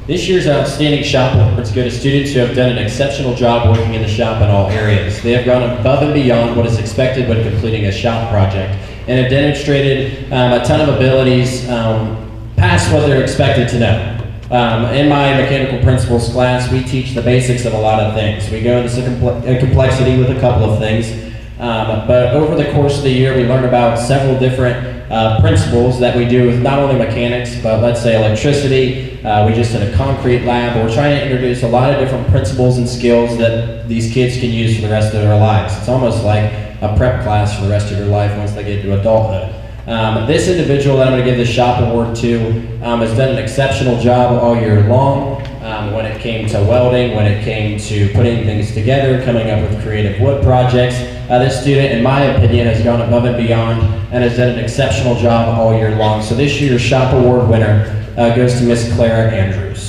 This year's outstanding shop awards go to students who have done an exceptional job working in the shop in all areas. They have gone above and beyond what is expected when completing a shop project and have demonstrated a ton of abilities past what they're expected to know. In my mechanical principles class, we teach the basics of a lot of things. We go into some complexity with a couple of things, but over the course of the year, we learn about several different principles that we do with not only mechanics, but let's say electricity. We just did a concrete lab. We're trying to introduce a lot of different principles and skills that these kids can use for the rest of their lives. It's almost like a prep class for the rest of your life once they get to adulthood. This individual that I'm going to give the shop award to has done an exceptional job all year long when it came to welding, when it came to putting things together, coming up with creative wood projects. This student, in my opinion, has gone above and beyond and has done an exceptional job all year long. So this year's shop award winner goes to Miss Clara Andrews.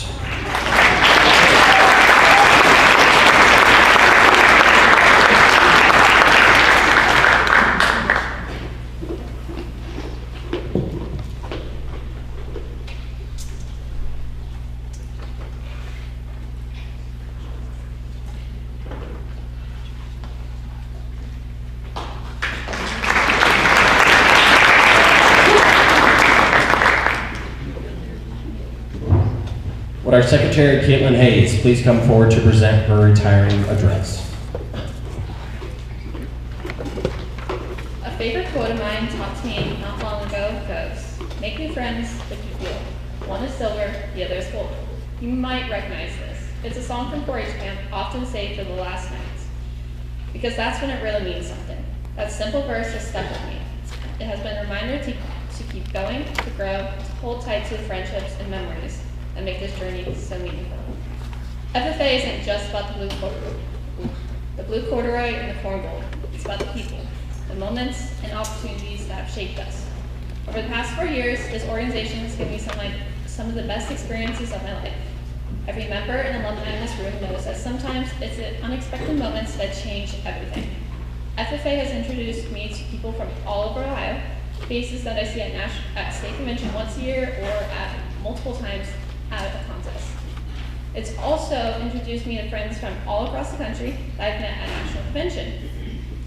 Would our Secretary, Caitlin Hayes, please come forward to present her retiring address. A favorite quote of mine taught to me not long ago goes, "Make new friends with your fuel. One is silver, the other is gold." You might recognize this. It's a song from 4-H camp, often saved for the last nights. because that's when it really means something. That simple verse has stuck with me. It has been a reminder to keep going, to grow, to hold tight to the friendships and memories that make this journey so meaningful. FFA isn't just about the blue corduroy and the corn gold. It's about the people, the moments and opportunities that have shaped us. Over the past 4 years, this organization has given me some of the best experiences of my life. Every member and alumni in this room knows that sometimes it's the unexpected moments that change everything. FFA has introduced me to people from all over Ohio, faces that I see at state convention once a year or at multiple times at a contest. It's also introduced me to friends from all across the country that I've met at national convention.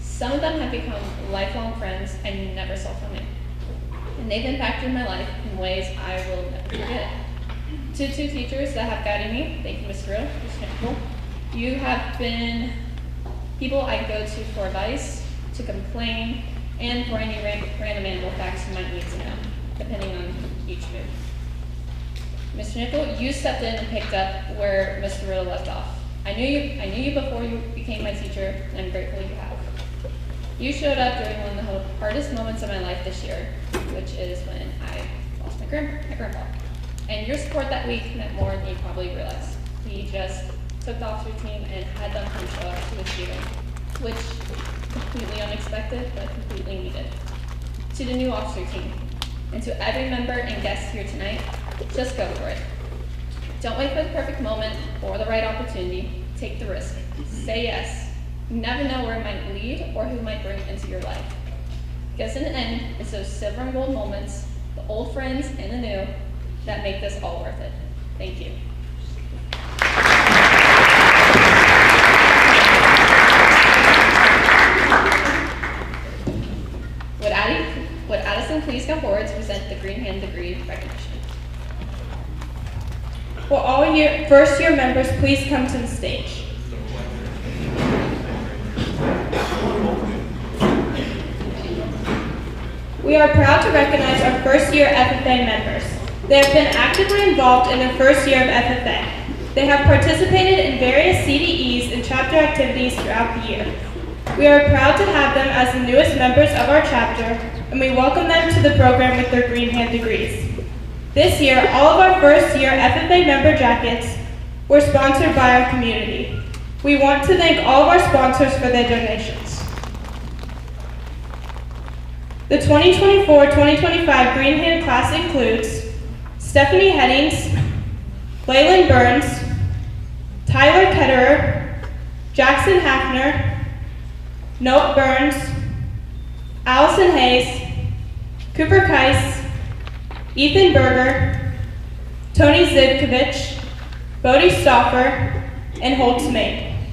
Some of them have become lifelong friends I never saw coming. And they've impacted my life in ways I will never forget. To 2 teachers that have guided me, thank you, Mr. Riddle, Mr. Nickel. You have been people I go to for advice, to complain, and for any random animal facts you might need to know, depending on each mood. Mr. Nickel, you stepped in and picked up where Mr. Riddle left off. I knew you before you became my teacher, and I'm grateful you have. You showed up during one of the hardest moments of my life this year, which is when I lost my grandpa. And your support that week meant more than you probably realized. He just took the officer team and had them come show up to his shooting, which completely unexpected, but completely needed. To the new officer team, and to every member and guest here tonight, just go for it. Don't wait for the perfect moment or the right opportunity. Take the risk. Say yes. You never know where it might lead or who might bring it into your life. Because in the end, it's those silver and gold moments, the old friends and the new, that make this all worth it. Thank you. Would Addison please come forward to present the Green Hand Degree recognition? Will all first year members please come to the stage? We are proud to recognize our first year FFA members. They have been actively involved in their first year of FFA. They have participated in various CDEs and chapter activities throughout the year. We are proud to have them as the newest members of our chapter, and we welcome them to the program with their Green Hand degrees. This year, all of our first year FFA member jackets were sponsored by our community. We want to thank all of our sponsors for their donations. The 2024-2025 Green Hand class includes Stephanie Headings, Laylan Burns, Tyler Ketterer, Jackson Hafner, Noah Burns, Allison Hayes, Cooper Keiss, Ethan Berger, Tony Zivkovich, Bodie Stoffer, and Holtz May.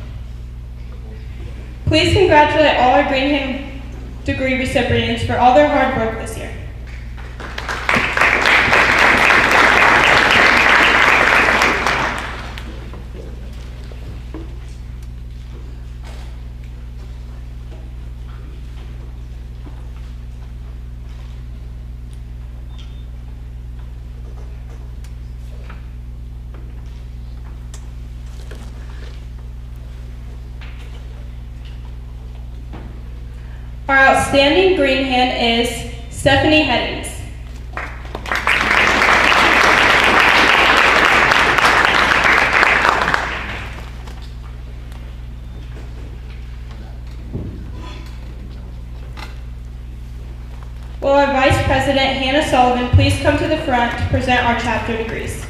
Please congratulate all our Green Hand degree recipients for all their hard work this year. Our outstanding Green Hand is Stephanie Headings. Will our Vice President, Hannah Sullivan, please come to the front to present our chapter degrees?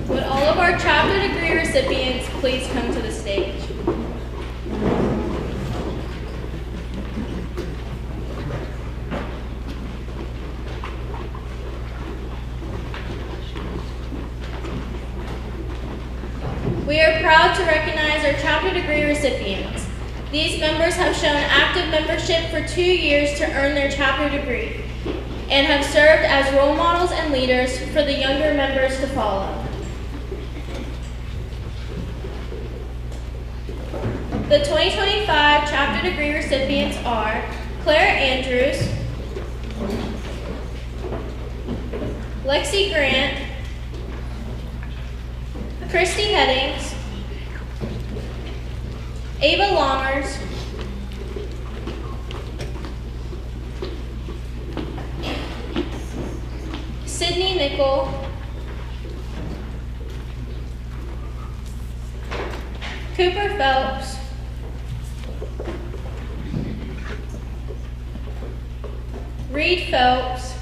Would all of our chapter degree recipients please come to the stage? We are proud to recognize our chapter degree recipients. These members have shown active membership for 2 years to earn their chapter degree and have served as role models and leaders for the younger members to follow. The 2025 chapter degree recipients are Claire Andrews, Lexi Grant, Christy Headings, Ava Longers, Sydney Nickel, Cooper Phelps, Reed Phelps,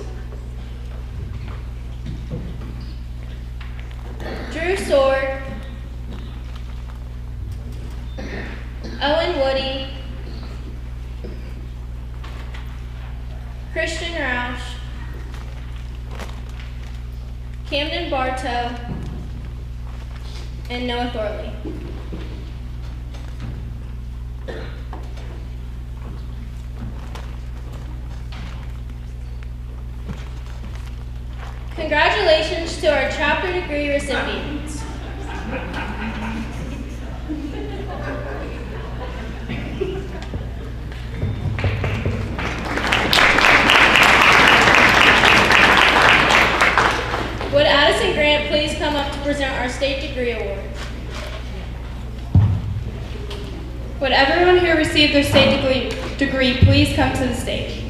Drew Sword, Owen Woody, Christian Roush, Camden Bartow, and Noah Thorley. Congratulations to our chapter degree recipients. Would Addison Grant please come up to present our state degree award? Would everyone who received their state degree please come to the stage?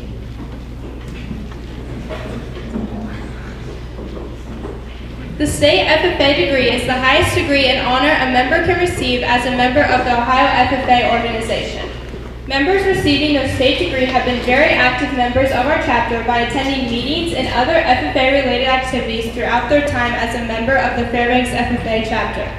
The state FFA degree is the highest degree and honor a member can receive as a member of the Ohio FFA organization. Members receiving their state degree have been very active members of our chapter by attending meetings and other FFA-related activities throughout their time as a member of the Fairbanks FFA chapter.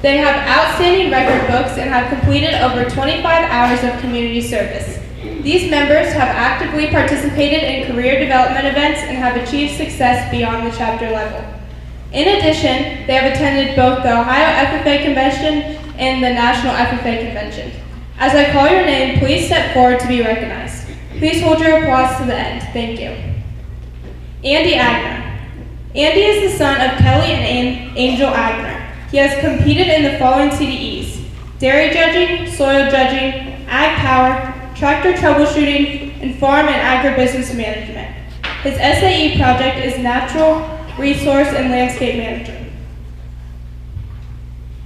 They have outstanding record books and have completed over 25 hours of community service. These members have actively participated in career development events and have achieved success beyond the chapter level. In addition, they have attended both the Ohio FFA Convention and the National FFA Convention. As I call your name, please step forward to be recognized. Please hold your applause to the end. Thank you. Andy Agner. Andy is the son of Kelly and Angel Agner. He has competed in the following CDEs: dairy judging, soil judging, ag power, tractor troubleshooting, and farm and agribusiness management. His SAE project is natural resource and landscape management.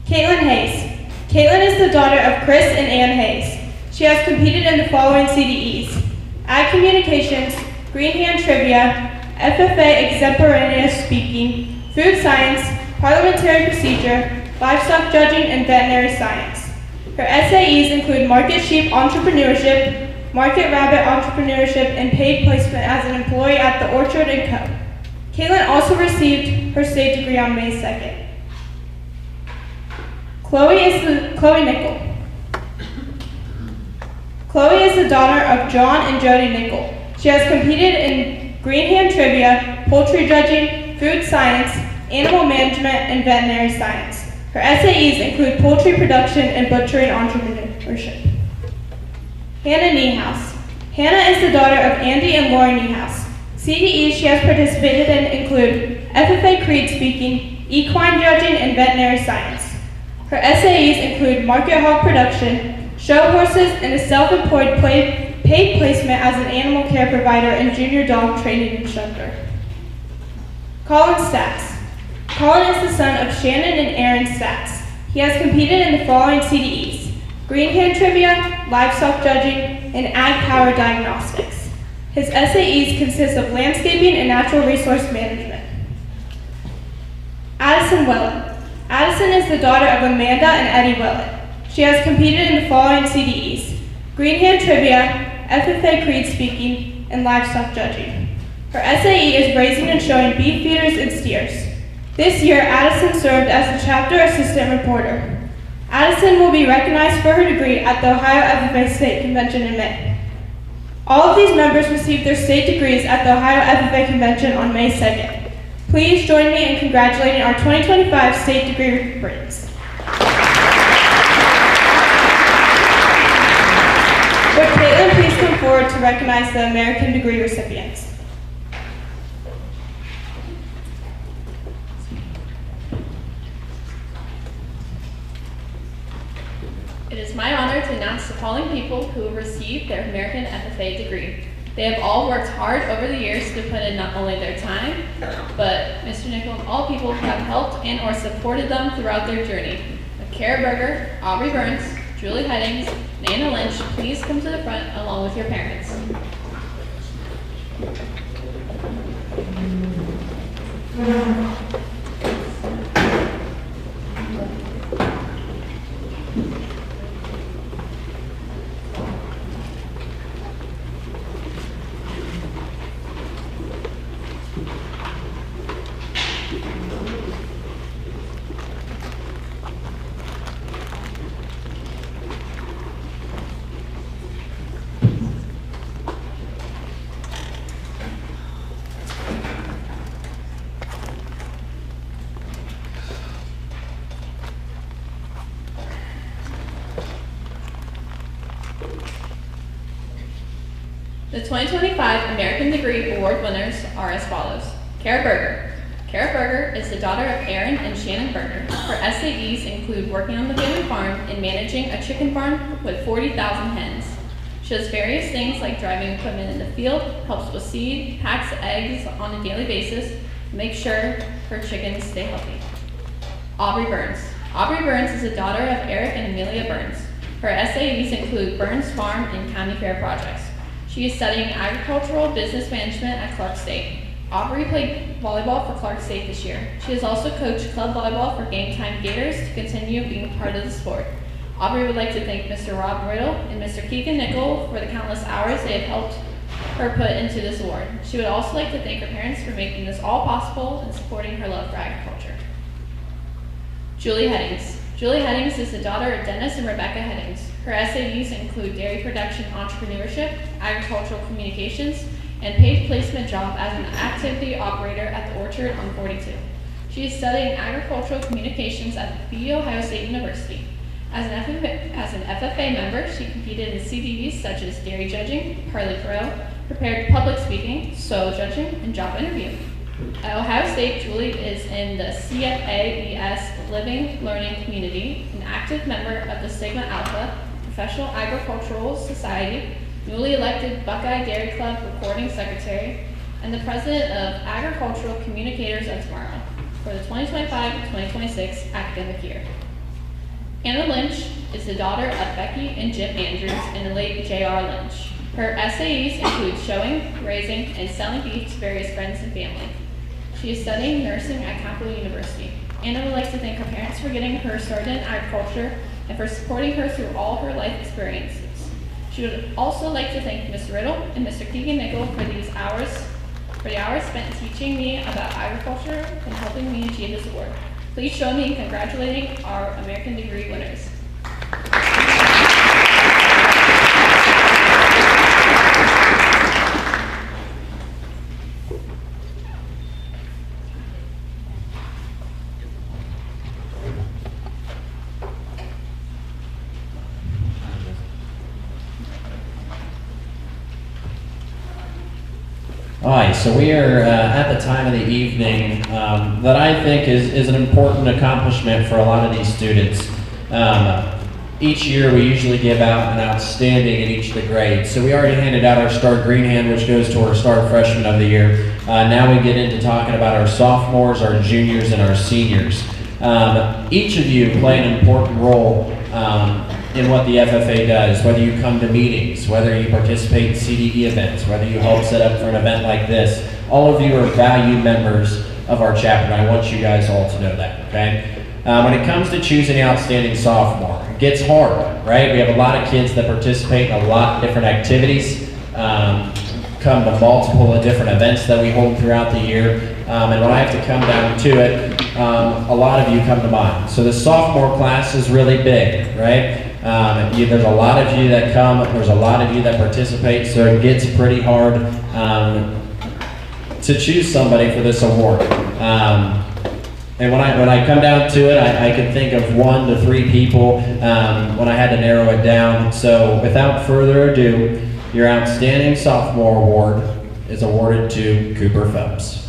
Caitlin Hayes. Caitlin is the daughter of Chris and Ann Hayes. She has competed in the following CDEs: ag communications, green hand trivia, FFA extemporaneous speaking, food science, parliamentary procedure, livestock judging, and veterinary science. Her SAEs include market sheep entrepreneurship, market rabbit entrepreneurship, and paid placement as an employee at the Orchard & Co. Caitlin also received her state degree on May 2nd. Chloe Nickel. Chloe is the daughter of John and Jody Nickel. She has competed in green hand trivia, poultry judging, food science, animal management, and veterinary science. Her SAEs include poultry production and butchering entrepreneurship. Hannah Niehaus. Hannah is the daughter of Andy and Lori Niehaus. CDEs she has participated in include FFA creed speaking, equine judging, and veterinary science. Her SAEs include market hog production, show horses, and a self-employed paid placement as an animal care provider and junior dog training instructor. Colin Stacks. Colin is the son of Shannon and Aaron Stacks. He has competed in the following CDEs: green hand trivia, livestock judging, and ag power diagnostics. His SAEs consist of landscaping and natural resource management. Addison Willett. Addison is the daughter of Amanda and Eddie Willett. She has competed in the following CDEs: green hand trivia, FFA creed speaking, and livestock judging. Her SAE is raising and showing beef feeders and steers. This year, Addison served as the chapter assistant reporter. Addison will be recognized for her degree at the Ohio FFA State Convention in May. All of these members received their state degrees at the Ohio FFA Convention on May 2nd. Please join me in congratulating our 2025 state degree recipients. Would Caitlin please come forward to recognize the American degree recipients? It is my honor to announce the following people who have received their American FFA degree: They have all worked hard over the years to put in not only their time, but Mr. Nickel and all people who have helped and or supported them throughout their journey. Kara Berger, Aubrey Burns, Julie Headings, and Anna Lynch, please come to the front along with your parents. The 2025 American Degree Award winners are as follows. Kara Berger. Kara Berger is the daughter of Aaron and Shannon Berger. Her SAEs include working on the family farm and managing a chicken farm with 40,000 hens. She does various things like driving equipment in the field, helps with seed, packs eggs on a daily basis, and makes sure her chickens stay healthy. Aubrey Burns. Aubrey Burns is the daughter of Eric and Amelia Burns. Her SAEs include Burns Farm and County Fair projects. She is studying agricultural business management at Clark State. Aubrey played volleyball for Clark State this year. She has also coached club volleyball for Game Time Gators to continue being part of the sport. Aubrey would like to thank Mr. Rob Riddle and Mr. Keegan Nickel for the countless hours they have helped her put into this award. She would also like to thank her parents for making this all possible and supporting her love for agriculture. Julie Headings. Julie Headings is the daughter of Dennis and Rebecca Headings. Her SAEs include dairy production entrepreneurship, agricultural communications, and paid placement job as an activity operator at the Orchard on 42. She is studying agricultural communications at The Ohio State University. As an FFA member, she competed in CDEs such as dairy judging, Harley Pro, prepared public speaking, soil judging, and job interview. At Ohio State, Julie is in the CFAES Living Learning Community, an active member of the Sigma Alpha Professional Agricultural Society, newly elected Buckeye Dairy Club recording secretary, and the president of Agricultural Communicators of Tomorrow for the 2025-2026 academic year. Anna Lynch is the daughter of Becky and Jim Andrews and the late J.R. Lynch. Her SAEs include showing, raising, and selling beef to various friends and family. She is studying nursing at Capital University. Anna would like to thank her parents for getting her started in agriculture and for supporting her through all her life experiences. She would also like to thank Ms. Riddle and Mr. Keegan Nickel for the hours spent teaching me about agriculture and helping me achieve this award. Please join me in congratulating our American Degree winners. All right, so we are at the time of the evening that I think is an important accomplishment for a lot of these students. Each year we usually give out an outstanding in each of the grades. So we already handed out our Star Green Hand, which goes to our Star Freshman of the Year. Now we get into talking about our sophomores, our juniors, and our seniors. Each of you play an important role in what the FFA does, whether you come to meetings, whether you participate in CDE events, whether you help set up for an event like this. All of you are valued members of our chapter, and I want you guys all to know that, okay? When it comes to choosing an outstanding sophomore, it gets hard, right? We have a lot of kids that participate in a lot of different activities, come to multiple different events that we hold throughout the year, and when I have to come down to it, a lot of you come to mind. So the sophomore class is really big, right? There's a lot of you that come, there's a lot of you that participate, so it gets pretty hard to choose somebody for this award. And when I come down to it, I can think of 1 to 3 people when I had to narrow it down. So without further ado, your Outstanding Sophomore Award is awarded to Cooper Phelps.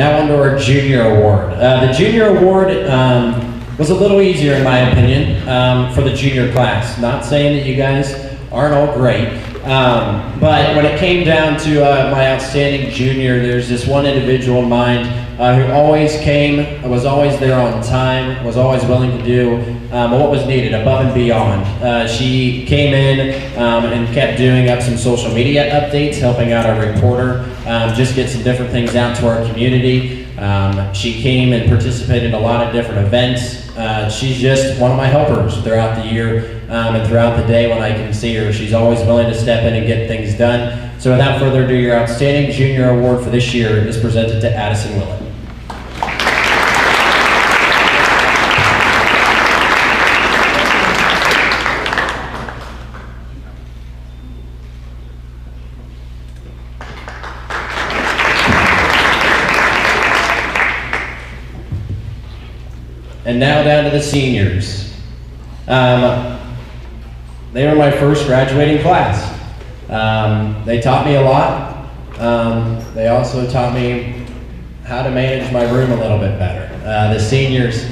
Now on to our junior award. The junior award was a little easier in my opinion for the junior class. Not saying that you guys aren't all great, but when it came down to my outstanding junior, there's this one individual in mind who always came, was always there on time, was always willing to do what was needed above and beyond. She came in and kept doing up some social media updates, helping out our reporter, just get some different things out to our community. She came and participated in a lot of different events. She's just one of my helpers throughout the year and throughout the day when I can see her. She's always willing to step in and get things done. So without further ado, your Outstanding Junior Award for this year is presented to Addison Willett. And now down to the seniors. They were my first graduating class. They taught me a lot. They also taught me how to manage my room a little bit better. The seniors,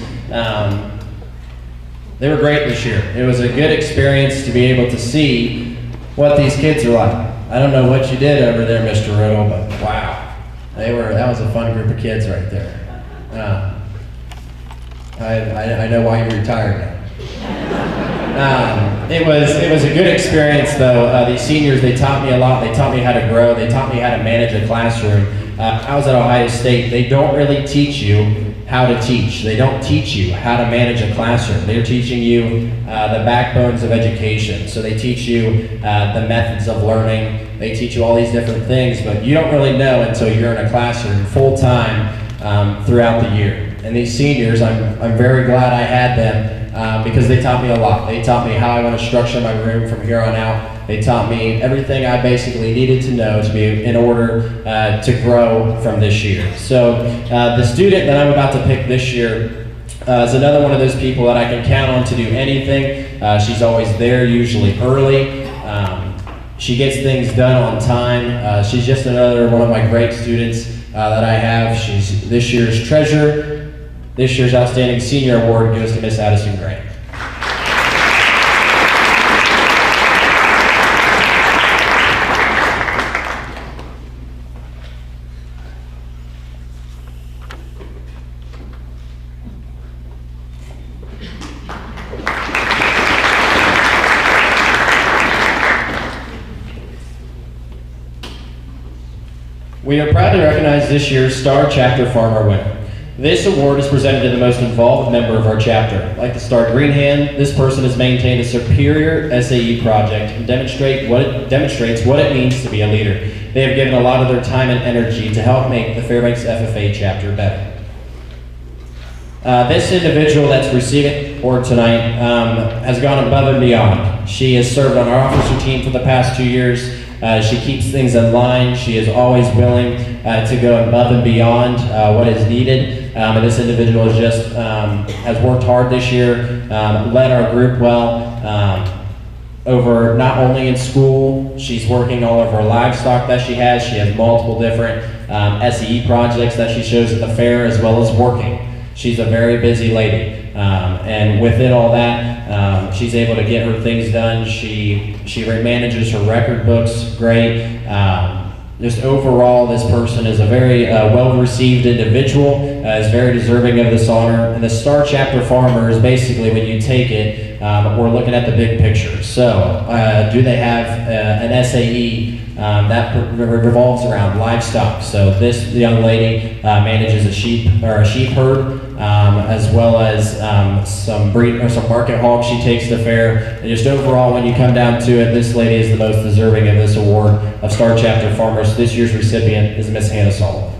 they were great this year. It was a good experience to be able to see what these kids are like. I don't know what you did over there, Mr. Riddle, but wow. That was a fun group of kids right there. I know why you retired now. It was a good experience though. These seniors, they taught me a lot. They taught me how to grow. They taught me how to manage a classroom. I was at Ohio State. They don't really teach you how to teach. They don't teach you how to manage a classroom. They're teaching you the backbones of education. So they teach you the methods of learning. They teach you all these different things, but you don't really know until you're in a classroom full time throughout the year. And these seniors, I'm very glad I had them because they taught me a lot. They taught me how I want to structure my room from here on out. They taught me everything I basically needed to know to be in order to grow from this year. So the student that I'm about to pick this year is another one of those people that I can count on to do anything. She's always there, usually early. She gets things done on time. She's just another one of my great students that I have. She's this year's treasurer. This year's Outstanding Senior Award goes to Miss Addison Grant. We are proud to recognize this year's Star Chapter Farmer winner. This award is presented to the most involved member of our chapter. Like the Star Green Hand, this person has maintained a superior SAE project and demonstrates what it means to be a leader. They have given a lot of their time and energy to help make the Fairbanks FFA chapter better. This individual that's receiving the award tonight has gone above and beyond. She has served on our officer team for the past 2 years. She keeps things in line. She is always willing to go above and beyond what is needed. And this individual has worked hard this year, led our group well, over not only in school, she's working all of her livestock that she has. She has multiple different SEE projects that she shows at the fair, as well as working. She's a very busy lady. And within all that, she's able to get her things done. She manages her record books great. Just overall, this person is a very well-received individual, is very deserving of this honor. And the Star Chapter Farmer is basically, when you take it, we're looking at the big picture. So, do they have an SAE that revolves around livestock? So this young lady manages a sheep herd, as well as some market hogs she takes to fair. And just overall, when you come down to it, this lady is the most deserving of this award of Star Chapter Farmers. This year's recipient is Miss Hannah Sullivan.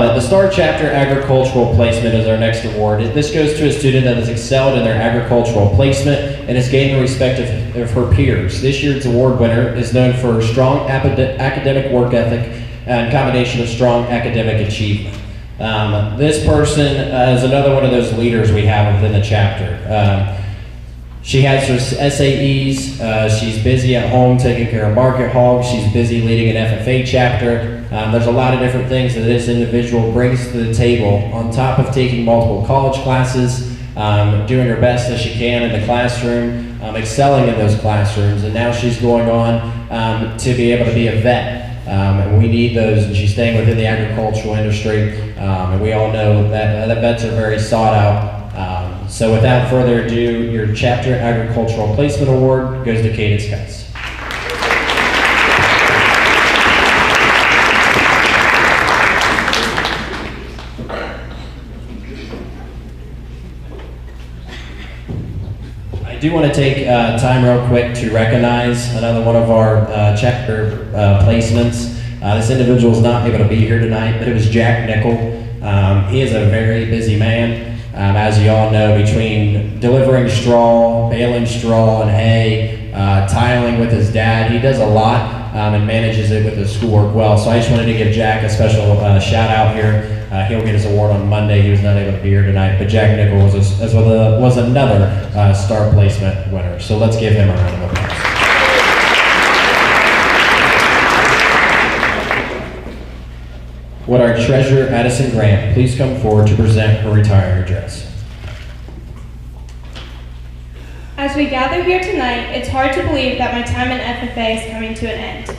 The Star Chapter Agricultural Placement is our next award. This goes to a student that has excelled in their agricultural placement and is gaining the respect of her peers. This year's award winner is known for strong academic work ethic and combination of strong academic achievement. This person is another one of those leaders we have within the chapter. She has her SAEs, she's busy at home taking care of market hogs, she's busy leading an FFA chapter. There's a lot of different things that this individual brings to the table on top of taking multiple college classes, doing her best as she can in the classroom, excelling in those classrooms, and now she's going on to be able to be a vet. And we need those, and she's staying within the agricultural industry, and we all know that vets are very sought out. So without further ado, your Chapter Agricultural Placement Award goes to Cadence Kites. I do want to take time real quick to recognize another one of our chapter placements. This individual is not able to be here tonight, but it was Jack Nickel. He is a very busy man. As you all know, between delivering straw, baling straw and hay, tiling with his dad, he does a lot and manages it with his schoolwork well. So I just wanted to give Jack a special shout out here. He'll get his award on Monday. He was not able to be here tonight, but Jack Nickel was another star placement winner. So let's give him a round of applause. Would our treasurer, Addison Grant, please come forward to present her retiring address? As we gather here tonight, it's hard to believe that my time in FFA is coming to an end.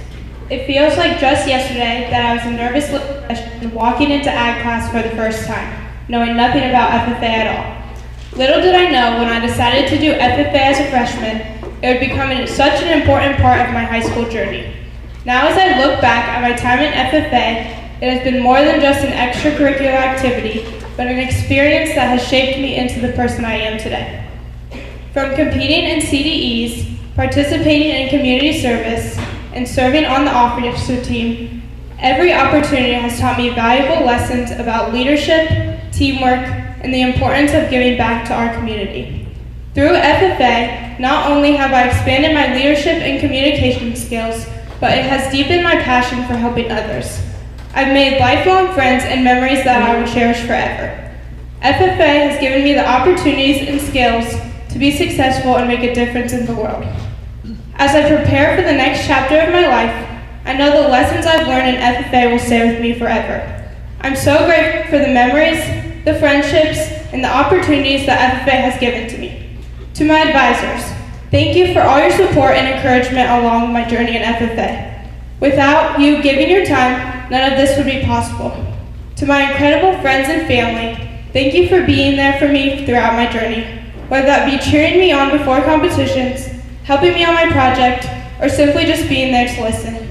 It feels like just yesterday that I was a nervous little freshman walking into ag class for the first time, knowing nothing about FFA at all. Little did I know when I decided to do FFA as a freshman, it would become such an important part of my high school journey. Now as I look back at my time in FFA, it has been more than just an extracurricular activity, but an experience that has shaped me into the person I am today. From competing in CDEs, participating in community service, and serving on the officer team, every opportunity has taught me valuable lessons about leadership, teamwork, and the importance of giving back to our community. Through FFA, not only have I expanded my leadership and communication skills, but it has deepened my passion for helping others. I've made lifelong friends and memories that I will cherish forever. FFA has given me the opportunities and skills to be successful and make a difference in the world. As I prepare for the next chapter of my life, I know the lessons I've learned in FFA will stay with me forever. I'm so grateful for the memories, the friendships, and the opportunities that FFA has given to me. To my advisors, thank you for all your support and encouragement along my journey in FFA. Without you giving your time, none of this would be possible. To my incredible friends and family, thank you for being there for me throughout my journey, whether that be cheering me on before competitions, helping me on my project, or simply just being there to listen.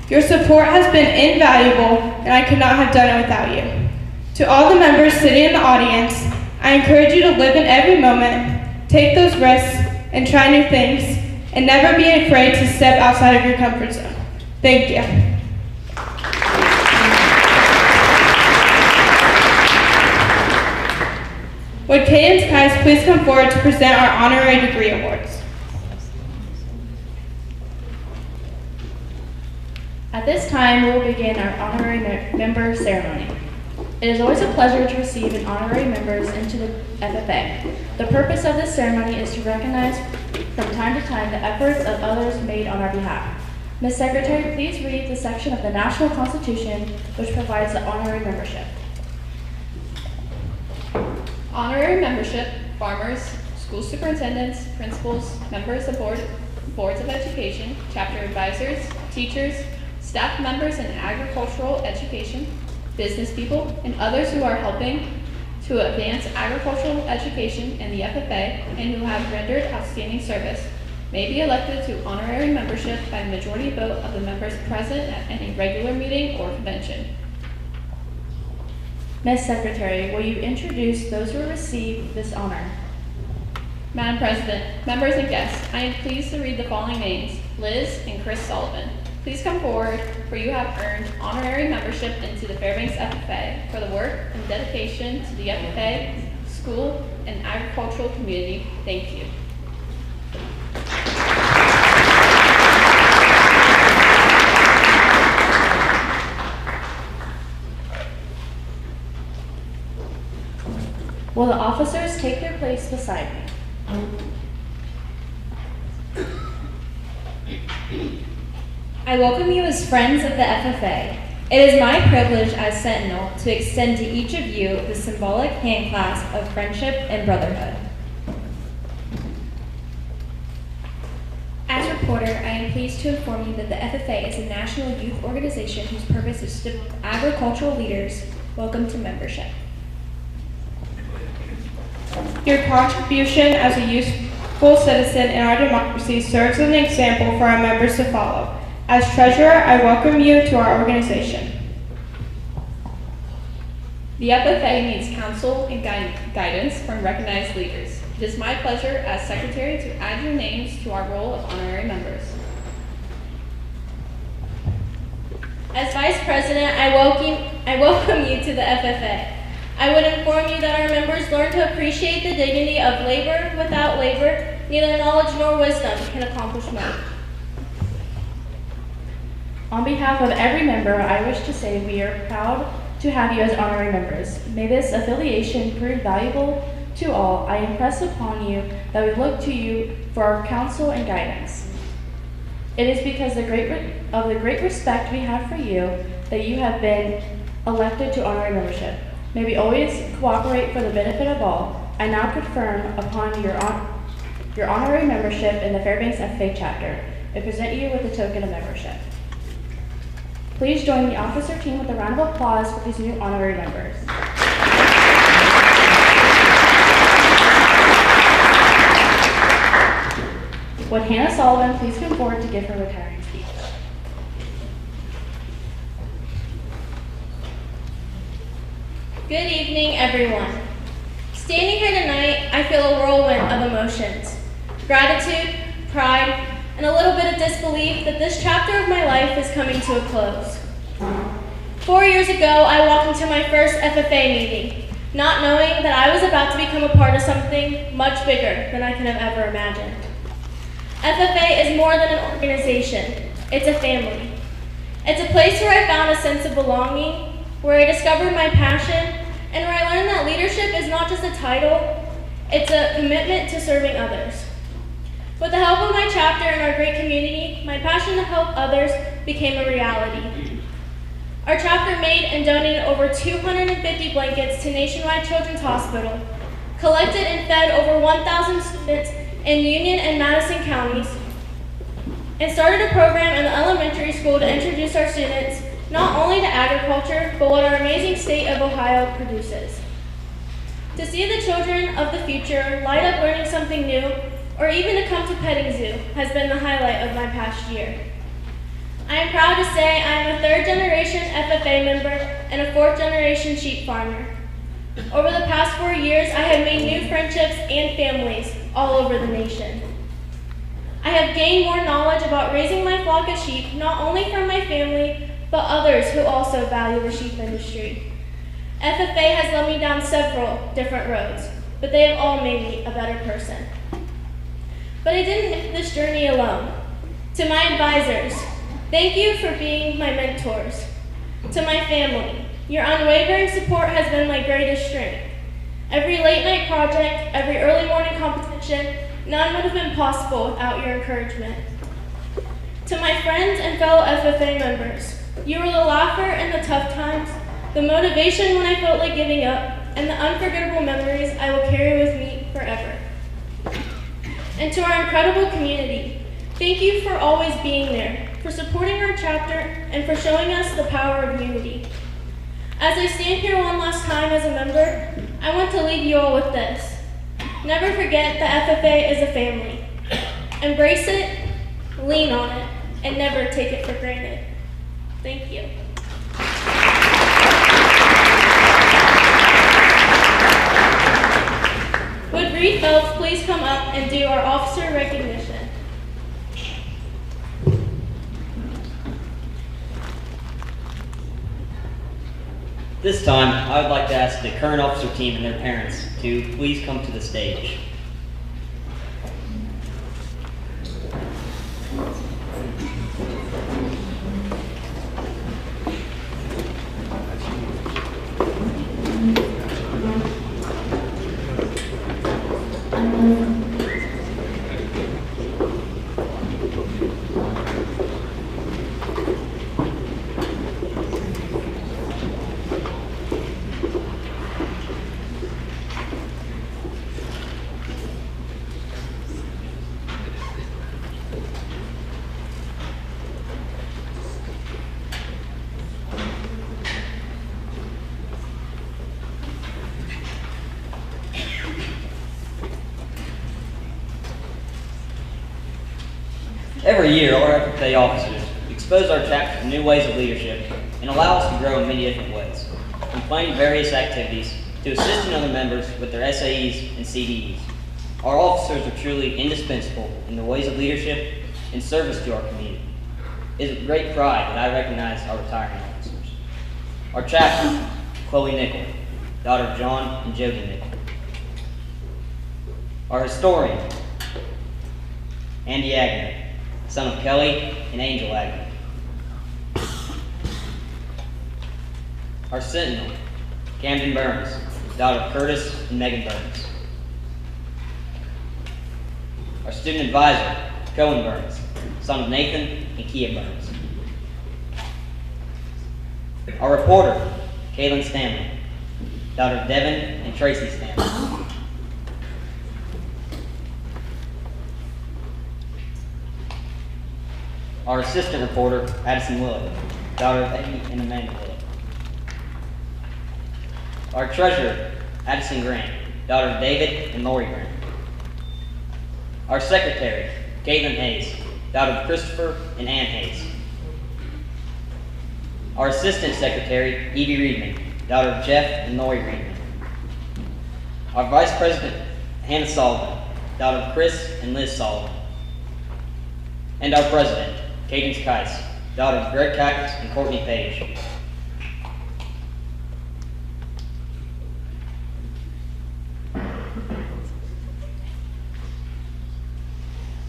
Your support has been invaluable, and I could not have done it without you. To all the members sitting in the audience, I encourage you to live in every moment, take those risks, and try new things, and never be afraid to step outside of your comfort zone. Thank you. Would Cadence Kites please come forward to present our honorary degree awards? At this time, we will begin our honorary member ceremony. It is always a pleasure to receive an honorary members into the FFA. The purpose of this ceremony is to recognize from time to time the efforts of others made on our behalf. Ms. Secretary, please read the section of the National Constitution which provides the honorary membership. Honorary membership, farmers, school superintendents, principals, members of boards of education, chapter advisors, teachers, staff members in agricultural education, business people, and others who are helping to advance agricultural education in the FFA and who have rendered outstanding service may be elected to honorary membership by majority vote of the members present at any regular meeting or convention. Ms. Secretary, will you introduce those who receive this honor? Madam President, members and guests, I am pleased to read the following names: Liz and Chris Sullivan. Please come forward, for you have earned honorary membership into the Fairbanks FFA for the work and dedication to the FFA, school, and agricultural community. Thank you. officers take their place beside me. I welcome you as friends of the FFA. It is my privilege as Sentinel to extend to each of you the symbolic handclasp of friendship and brotherhood. As reporter, I am pleased to inform you that the FFA is a national youth organization whose purpose is to develop agricultural leaders. Welcome to membership. Your contribution as a useful citizen in our democracy serves as an example for our members to follow. As treasurer, I welcome you to our organization. The FFA needs counsel and guidance from recognized leaders. It is my pleasure as secretary to add your names to our roll of honorary members. As vice president, I welcome you to the FFA. I would inform you that our members learn to appreciate the dignity of labor. Without labor, neither knowledge nor wisdom can accomplish much. On behalf of every member, I wish to say we are proud to have you as honorary members. May this affiliation prove valuable to all. I impress upon you that we look to you for our counsel and guidance. It is because of the great respect we have for you that you have been elected to honorary membership. May we always cooperate for the benefit of all. I now confirm upon your honorary membership in the Fairbanks FFA chapter and present you with a token of membership. Please join the officer team with a round of applause for these new honorary members. Would Hannah Sullivan please come forward to give her retiring speech? Good evening, everyone. Standing here tonight, I feel a whirlwind of emotions. Gratitude, pride, and a little bit of disbelief that this chapter of my life is coming to a close. 4 years ago, I walked into my first FFA meeting, not knowing that I was about to become a part of something much bigger than I could have ever imagined. FFA is more than an organization, it's a family. It's a place where I found a sense of belonging, where I discovered my passion, and where I learned that leadership is not just a title, it's a commitment to serving others. With the help of my chapter and our great community, my passion to help others became a reality. Our chapter made and donated over 250 blankets to Nationwide Children's Hospital, collected and fed over 1,000 students in Union and Madison counties, and started a program in the elementary school to introduce our students not only to agriculture, but what our amazing state of Ohio produces. To see the children of the future light up learning something new, or even to come to petting zoo, has been the highlight of my past year. I am proud to say I am a third-generation FFA member and a fourth-generation sheep farmer. Over the past 4 years, I have made new friendships and families all over the nation. I have gained more knowledge about raising my flock of sheep, not only from my family, but others who also value the sheep industry. FFA has led me down several different roads, but they have all made me a better person. But I didn't make this journey alone. To my advisors, thank you for being my mentors. To my family, your unwavering support has been my greatest strength. Every late night project, every early morning competition, none would have been possible without your encouragement. To my friends and fellow FFA members, you were the laugher in the tough times, the motivation when I felt like giving up, and the unforgettable memories I will carry with me forever. And to our incredible community, thank you for always being there, for supporting our chapter, and for showing us the power of unity. As I stand here one last time as a member, I want to leave you all with this. Never forget that FFA is a family. Embrace it, lean on it, and never take it for granted. Thank you. Would Reed Phelps please come up and do our officer recognition? This time, I would like to ask the current officer team and their parents to please come to the stage. Every year, our FFA officers expose our chapter to new ways of leadership and allow us to grow in many different ways, from planning various activities to assisting other members with their SAEs and CDEs. Our officers are truly indispensable in the ways of leadership and service to our community. It is with great pride that I recognize our retiring officers. Our chaplain, Chloe Nickel, daughter of John and Jody Nickel. Our historian, Andy Agnew, son of Kelly and Angel Agnew. Our sentinel, Camden Burns, daughter of Curtis and Megan Burns. Our student advisor, Cohen Burns, son of Nathan and Kia Burns. Our reporter, Kaylin Stanley, daughter of Devin and Tracy Stanley. Our assistant reporter, Addison Willett, daughter of Eddie and Amanda Willett. Our treasurer, Addison Grant, daughter of David and Lori Grant. Our secretary, Caitlin Hayes, daughter of Christopher and Ann Hayes. Our assistant secretary, Evie Reedman, daughter of Jeff and Lori Reedman. Our vice president, Hannah Sullivan, daughter of Chris and Liz Sullivan. And our president, Cadence Kice, daughter of Greg Cactus and Courtney Page.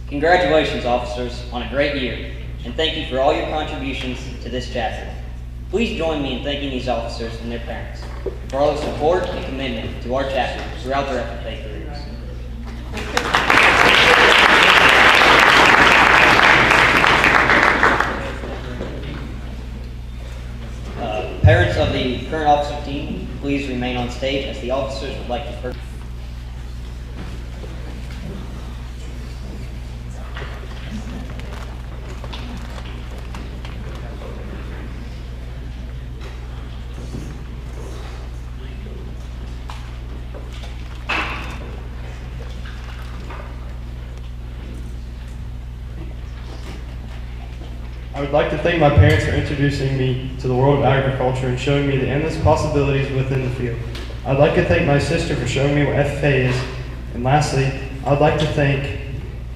Congratulations, officers, on a great year, and thank you for all your contributions to this chapter. Please join me in thanking these officers and their parents for all their support and commitment to our chapter throughout their FFA careers. Parents of the current officer team, please remain on stage as the officers would like to first. I would like to thank my parents for introducing me to the world of agriculture and showing me the endless possibilities within the field. I'd like to thank my sister for showing me what FFA is. And lastly, I'd like to thank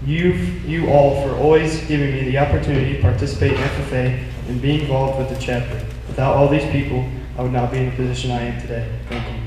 you all for always giving me the opportunity to participate in FFA and be involved with the chapter. Without all these people, I would not be in the position I am today. Thank you.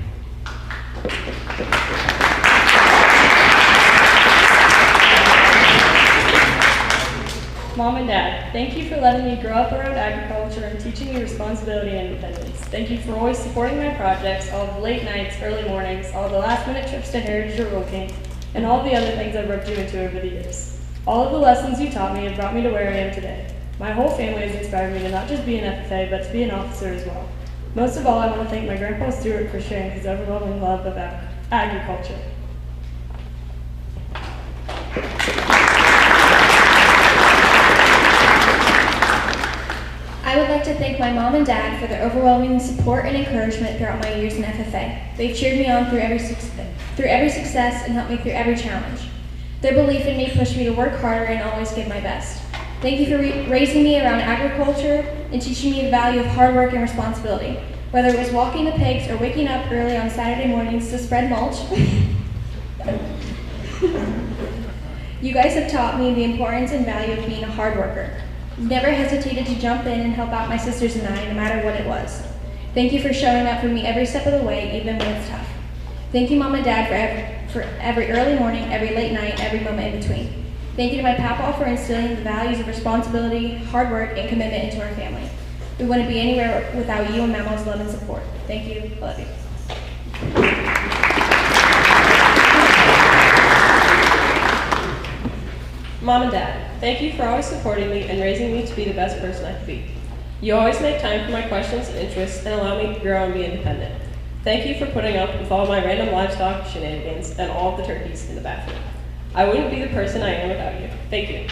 Mom and Dad, thank you for letting me grow up around agriculture and teaching me responsibility and independence. Thank you for always supporting my projects, all the late nights, early mornings, all the last-minute trips to Heritage or Wilking, and all the other things I've roped you into over the years. All of the lessons you taught me have brought me to where I am today. My whole family has inspired me to not just be an FFA, but to be an officer as well. Most of all, I want to thank my Grandpa Stewart for sharing his overwhelming love of agriculture. I would like to thank my mom and dad for their overwhelming support and encouragement throughout my years in FFA. They've cheered me on through every success and helped me through every challenge. Their belief in me pushed me to work harder and always give my best. Thank you for raising me around agriculture and teaching me the value of hard work and responsibility. Whether it was walking the pigs or waking up early on Saturday mornings to spread mulch, you guys have taught me the importance and value of being a hard worker. Never hesitated to jump in and help out my sisters and I, no matter what it was. Thank you for showing up for me every step of the way, even when it's tough. Thank you, Mom and Dad, for every early morning, every late night, every moment in between. Thank you to my papa for instilling the values of responsibility, hard work, and commitment into our family. We wouldn't be anywhere without you and Mama's love and support. Thank you. I love you. Mom and Dad, thank you for always supporting me and raising me to be the best person I could be. You always make time for my questions and interests and allow me to grow and be independent. Thank you for putting up with all my random livestock shenanigans and all of the turkeys in the bathroom. I wouldn't be the person I am without you. Thank you.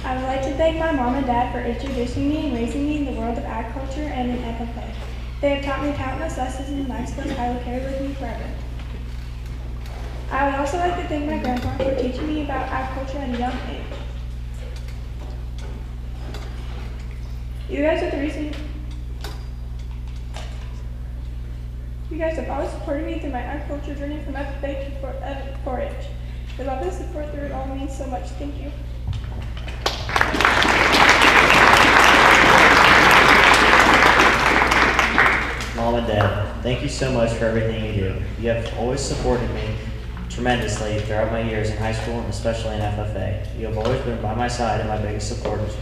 I would like to thank my mom and dad for introducing me and raising me in the world of agriculture and in FFA. They have taught me countless lessons and life skills I will carry with me forever. I would also like to thank my grandpa for teaching me about agriculture at a young age. You guys are the reason. You guys have always supported me through my agriculture journey from FFA to 4-H. The love and support through it all means so much. Thank you. Mom and Dad, thank you so much for everything you do. You have always supported me tremendously throughout my years in high school and especially in FFA. You have always been by my side and my biggest supporters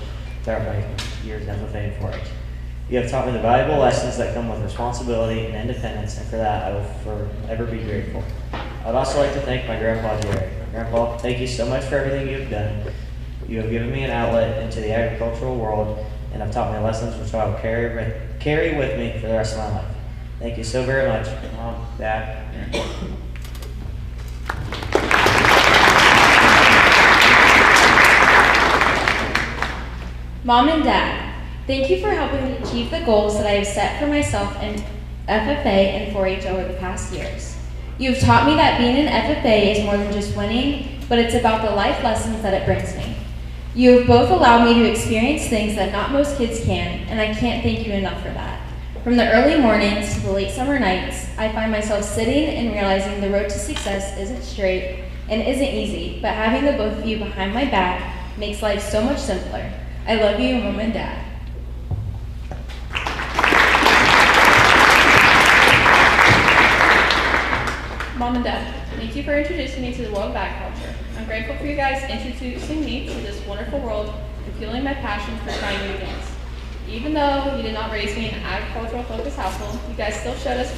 throughout my years in FFA and 4-H. You have taught me the valuable lessons that come with responsibility and independence, and for that I will forever be grateful. I would also like to thank my Grandpa Jerry. Grandpa, thank you so much for everything you have done. You have given me an outlet into the agricultural world and have taught me lessons which I will carry with me for the rest of my life. Thank you so very much, Mom, Dad. Mom and Dad, thank you for helping me achieve the goals that I have set for myself in FFA and 4-H over the past years. You have taught me that being an FFA is more than just winning, but it's about the life lessons that it brings me. You have both allowed me to experience things that not most kids can, and I can't thank you enough for that. From the early mornings to the late summer nights, I find myself sitting and realizing the road to success isn't straight and isn't easy, but having the both of you behind my back makes life so much simpler. I love you, Mom and Dad. Mom and Dad, thank you for introducing me to the world of agriculture. I'm grateful for you guys introducing me to this wonderful world and fueling my passion for trying new things. Even though you did not raise me in an agricultural-focused household, you guys still showed us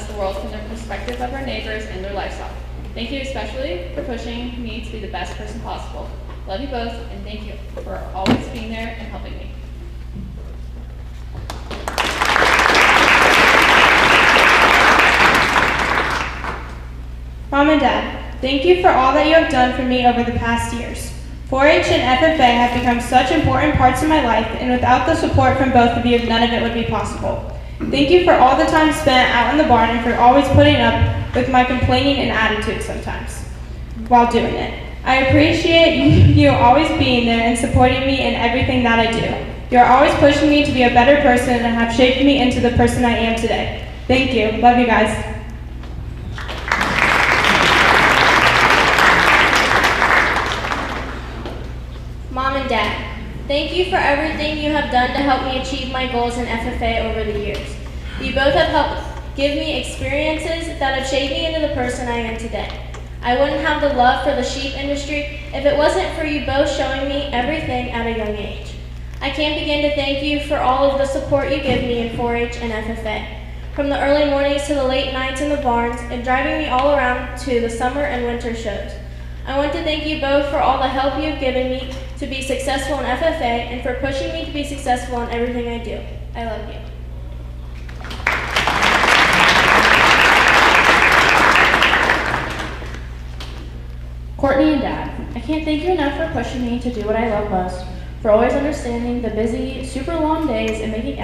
the world from the perspective of our neighbors and their livestock. Thank you especially for pushing me to be the best person possible. Love you both, and thank you for always being there and helping me. Mom and Dad, thank you for all that you have done for me over the past years. 4-H and FFA have become such important parts of my life, and without the support from both of you, none of it would be possible. Thank you for all the time spent out in the barn and for always putting up with my complaining and attitude sometimes while doing it. I appreciate you always being there and supporting me in everything that I do. You are always pushing me to be a better person and have shaped me into the person I am today. Thank you. Love you guys. Mom and Dad, thank you for everything you have done to help me achieve my goals in FFA over the years. You both have helped give me experiences that have shaped me into the person I am today. I wouldn't have the love for the sheep industry if it wasn't for you both showing me everything at a young age. I can't begin to thank you for all of the support you give me in 4-H and FFA. From the early mornings to the late nights in the barns and driving me all around to the summer and winter shows. I want to thank you both for all the help you've given me to be successful in FFA and for pushing me to be successful in everything I do. I love you. Courtney and Dad, I can't thank you enough for pushing me to do what I love most, for always understanding the busy, super long days and making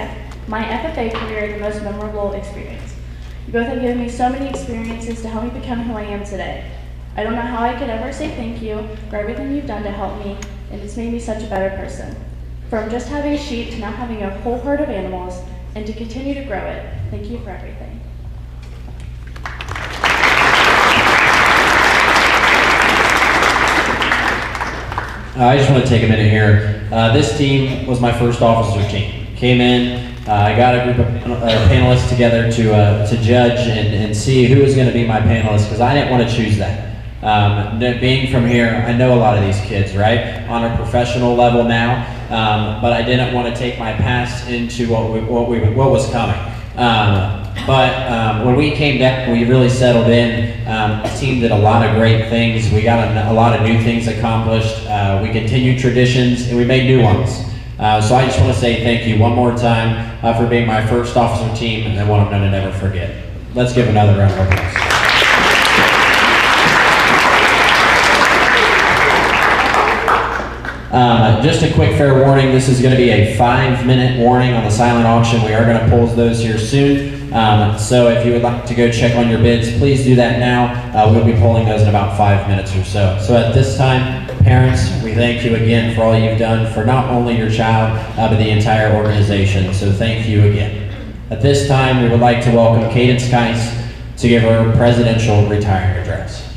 my FFA career the most memorable experience. You both have given me so many experiences to help me become who I am today. I don't know how I could ever say thank you for everything you've done to help me, and it's made me such a better person. From just having sheep to now having a whole herd of animals, and to continue to grow it. Thank you for everything. I just want to take a minute here. This team was my first officer team. Came in, I got a group of panelists together to judge and see who was going to be my panelists, because I didn't want to choose that. Being from here, I know a lot of these kids, right, on a professional level now, but I didn't want to take my past into what was coming. But when we came down, we really settled in. The team did a lot of great things. We got a lot of new things accomplished. We continued traditions, and we made new ones. So I just want to say thank you one more time for being my first officer team and one I'm going to never forget. Let's give another round of applause. Just a quick fair warning, this is going to be a 5-minute warning on the silent auction. We are going to pause those here soon. So if you would like to go check on your bids, please do that now. We'll be pulling those in about 5 minutes or so. So at this time, parents, we thank you again for all you've done for not only your child, but the entire organization. So thank you again. At this time, we would like to welcome Cadence Kice to give her presidential retiring address.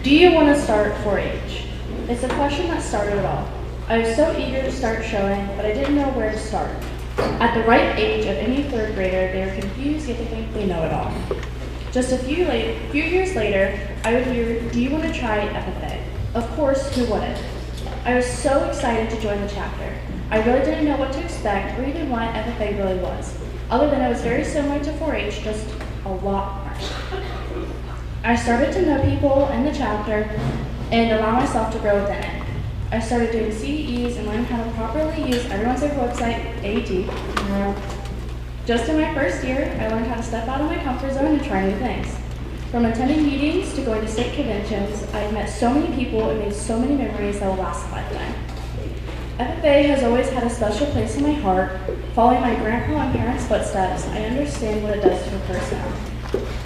Do you want to start 4-H? It's a question that started it all. I was so eager to start showing, but I didn't know where to start. At the right age of any third grader, they are confused yet they think they know it all. Just a few years later, I would hear, do you want to try FFA? Of course, who wouldn't? I was so excited to join the chapter. I really didn't know what to expect or even what FFA really was, other than it was very similar to 4-H, just a lot more. I started to know people in the chapter and allow myself to grow within it. I started doing CDEs and learning how to properly use everyone's favorite website, AET. Just in my first year, I learned how to step out of my comfort zone and try new things. From attending meetings to going to state conventions, I've met so many people and made so many memories that will last a lifetime. FFA has always had a special place in my heart. Following my grandpa and parents' footsteps, I understand what it does to a person.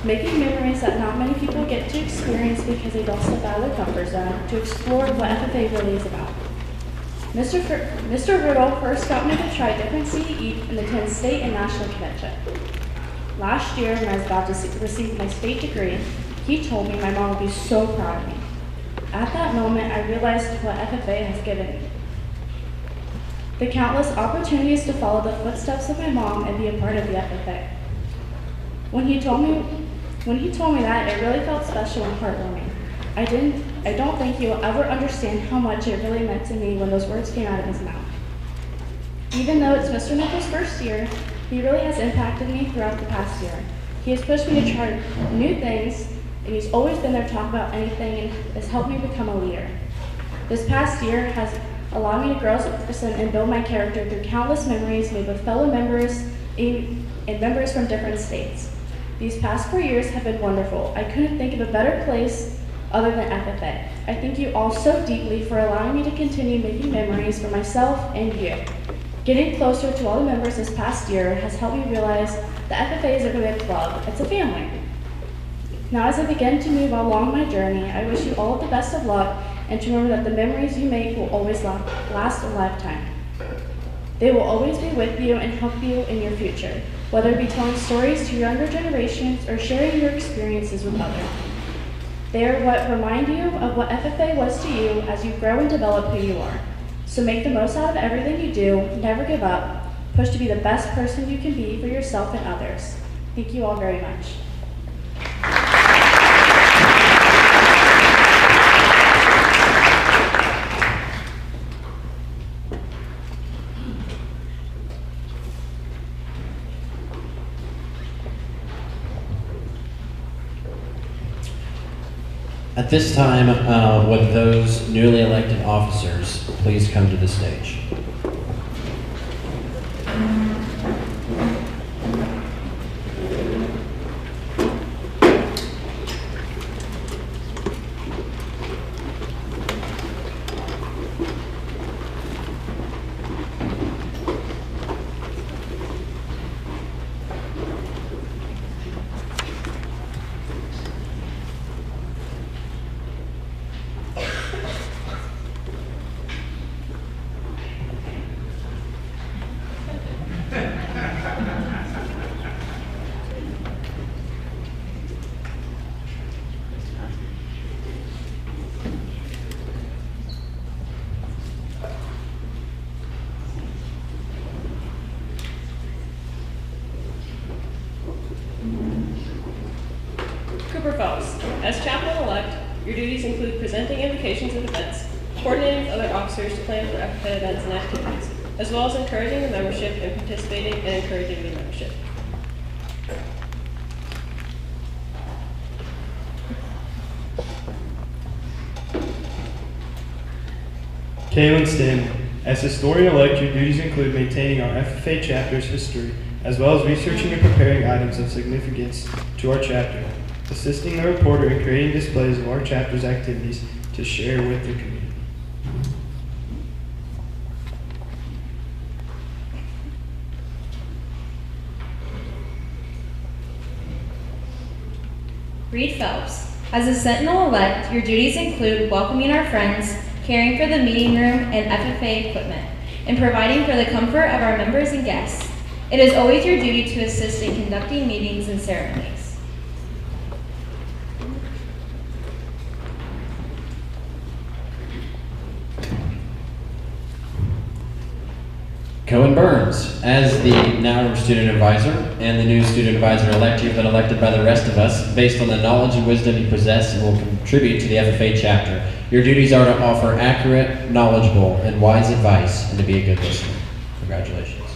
Making memories that not many people get to experience because they don't step out of their comfort zone to explore what FFA really is about. Mr. Riddle first got me to try different CDE and attend state and national convention. Last year, when I was about to receive my state degree, he told me my mom would be so proud of me. At that moment, I realized what FFA has given me. The countless opportunities to follow the footsteps of my mom and be a part of the FFA. When he told me that, it really felt special and heartwarming. I don't think he will ever understand how much it really meant to me when those words came out of his mouth. Even though it's Mr. Nickel's first year, he really has impacted me throughout the past year. He has pushed me to try new things, and he's always been there to talk about anything and has helped me become a leader. This past year has allowed me to grow as a person and build my character through countless memories made with fellow members and members from different states. These past 4 years have been wonderful. I couldn't think of a better place other than FFA. I thank you all so deeply for allowing me to continue making memories for myself and you. Getting closer to all the members this past year has helped me realize that FFA isn't really a club, it's a family. Now as I begin to move along my journey, I wish you all the best of luck and to remember that the memories you make will always last a lifetime. They will always be with you and help you in your future, whether it be telling stories to younger generations or sharing your experiences with others. They are what remind you of what FFA was to you as you grow and develop who you are. So make the most out of everything you do, never give up, push to be the best person you can be for yourself and others. Thank you all very much. At this time, would those newly elected officers please come to the stage? duties include presenting invitations at events, coordinating with other officers to plan for FFA events and activities, as well as encouraging the membership and participating and encouraging the membership. Kaylin Stanley. As historian-elect, your duties include maintaining our FFA chapter's history, as well as researching and preparing items of significance to our chapter, assisting the reporter in creating displays of our chapter's activities to share with the community. Reed Phelps. As a Sentinel-elect, your duties include welcoming our friends, caring for the meeting room and FFA equipment, and providing for the comfort of our members and guests. It is always your duty to assist in conducting meetings and ceremonies. Cohen Burns, as the now student advisor and the new student advisor-elect, you've been elected by the rest of us based on the knowledge and wisdom you possess and will contribute to the FFA chapter. Your duties are to offer accurate, knowledgeable, and wise advice and to be a good listener. Congratulations.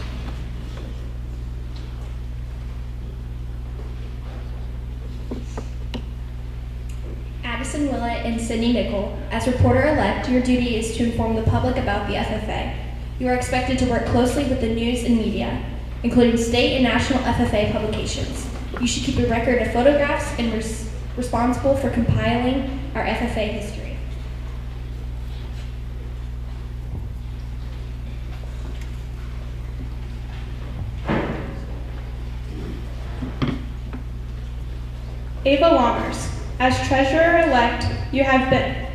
Addison Willett and Sydney Nickel. As reporter-elect, your duty is to inform the public about the FFA. You are expected to work closely with the news and media, including state and national FFA publications. You should keep a record of photographs and responsible for compiling our FFA history. Ava Lammers. As treasurer-elect, you have been.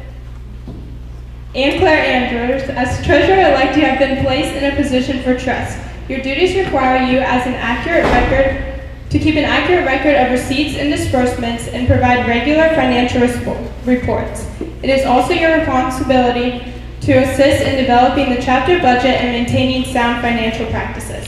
Ann Claire Andrews. As treasurer-elect, you have been placed in a position for trust. Your duties require you to keep an accurate record of receipts and disbursements and provide regular financial reports. It is also your responsibility to assist in developing the chapter budget and maintaining sound financial practices.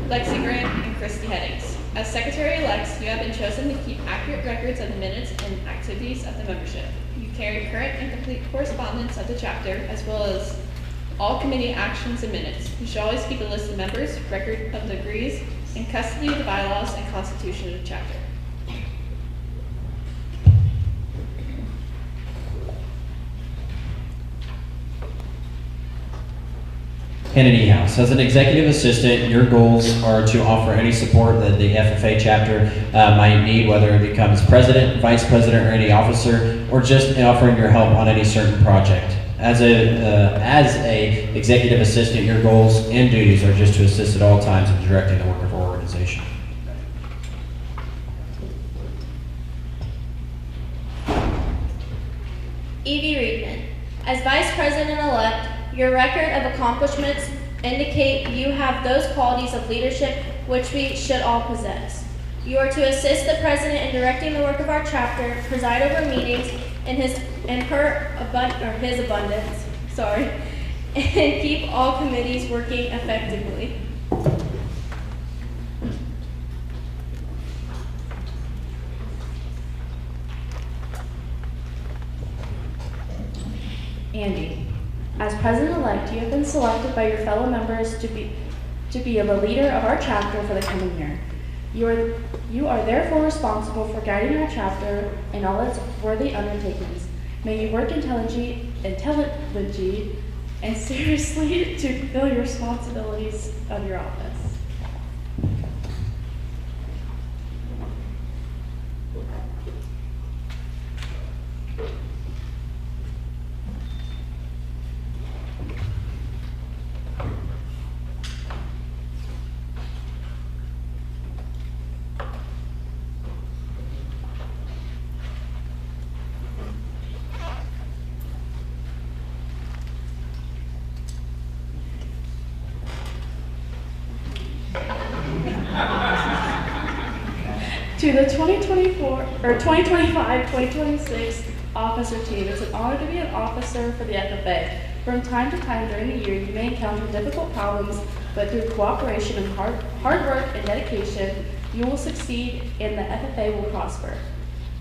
Lexi Grant and Christy Headings. As secretary-elect, you have been chosen to keep accurate records of the minutes and activities of the membership. You carry current and complete correspondence of the chapter, as well as all committee actions and minutes. You should always keep a list of members, record of degrees, and custody of the bylaws and constitution of the chapter. Kennedy House. As an executive assistant, your goals are to offer any support that the FFA chapter might need, whether it becomes president, vice president, or any officer, or just offering your help on any certain project. As a executive assistant, your goals and duties are just to assist at all times in directing the work of our organization. Evie Reedman. As vice president-elect, your record of accomplishments indicate you have those qualities of leadership which we should all possess. You are to assist the president in directing the work of our chapter, preside over meetings in his abundance, and keep all committees working effectively. Andy. As president-elect, you have been selected by your fellow members to be the leader of our chapter for the coming year. You are therefore responsible for guiding our chapter in all its worthy undertakings. May you work intelligently and seriously to fulfill your responsibilities of your office. To the 2025-2026 officer team, it's an honor to be an officer for the FFA. From time to time during the year, you may encounter difficult problems, but through cooperation and hard work and dedication, you will succeed and the FFA will prosper.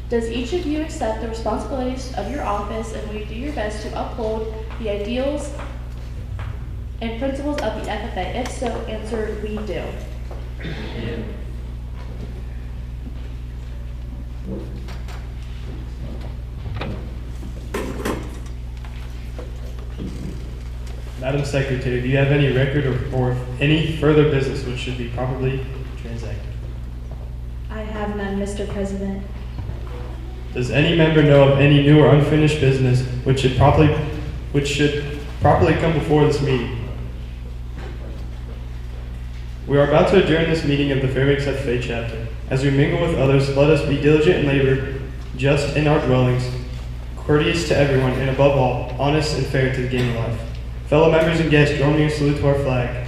Does each of you accept the responsibilities of your office, and will you do your best to uphold the ideals and principles of the FFA? If so, answer, we do. Madam Secretary, do you have any record or any further business which should be properly transacted? I have none, Mr. President. Does any member know of any new or unfinished business which should properly come before this meeting? We are about to adjourn this meeting of the Fairbanks FFA chapter. As we mingle with others, let us be diligent in labor, just in our dwellings, courteous to everyone, and above all, honest and fair to the game of life. Fellow members and guests, join me in salute to our flag.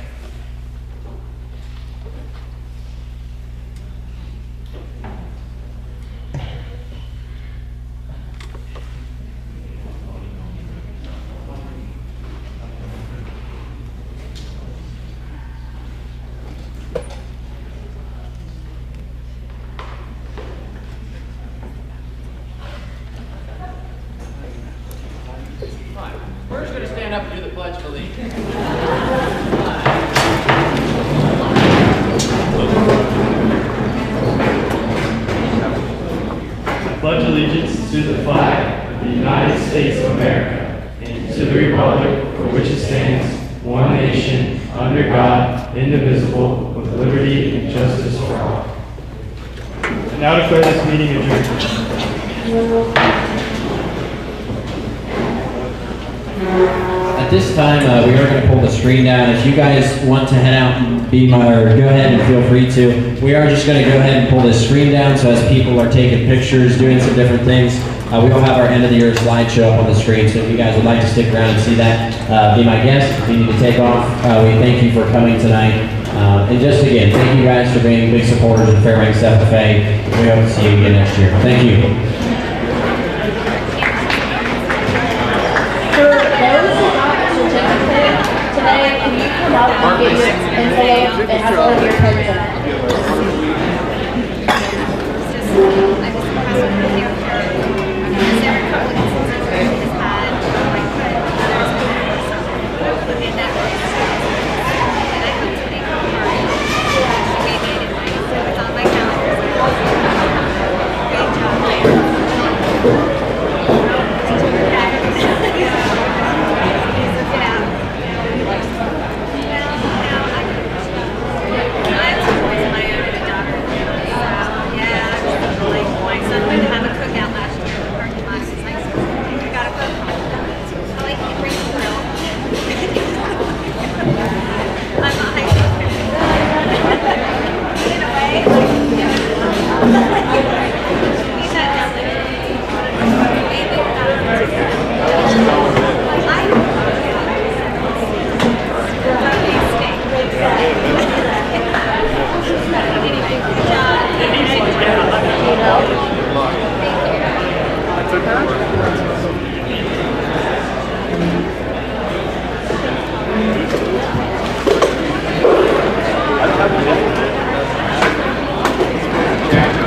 Who's going to stand up and do the pledge of allegiance? I pledge allegiance to the flag of the United States of America and to the republic for which it stands, one nation, under God, indivisible, with liberty and justice for all. I now declare this meeting adjourned. At this time, we are going to pull the screen down. If you guys want to head out and be go ahead and feel free to. We are just going to go ahead and pull this screen down, so as people are taking pictures, doing some different things, we will have our end of the year slideshow up on the screen. So if you guys would like to stick around and see that, be my guest. If you need to take off, we thank you for coming tonight. And just again, thank you guys for being big supporters of Fairbanks FFA. We hope to see you again next year. Thank you. Today, can you come up and get your envelope and have all of your cards in it? Yeah,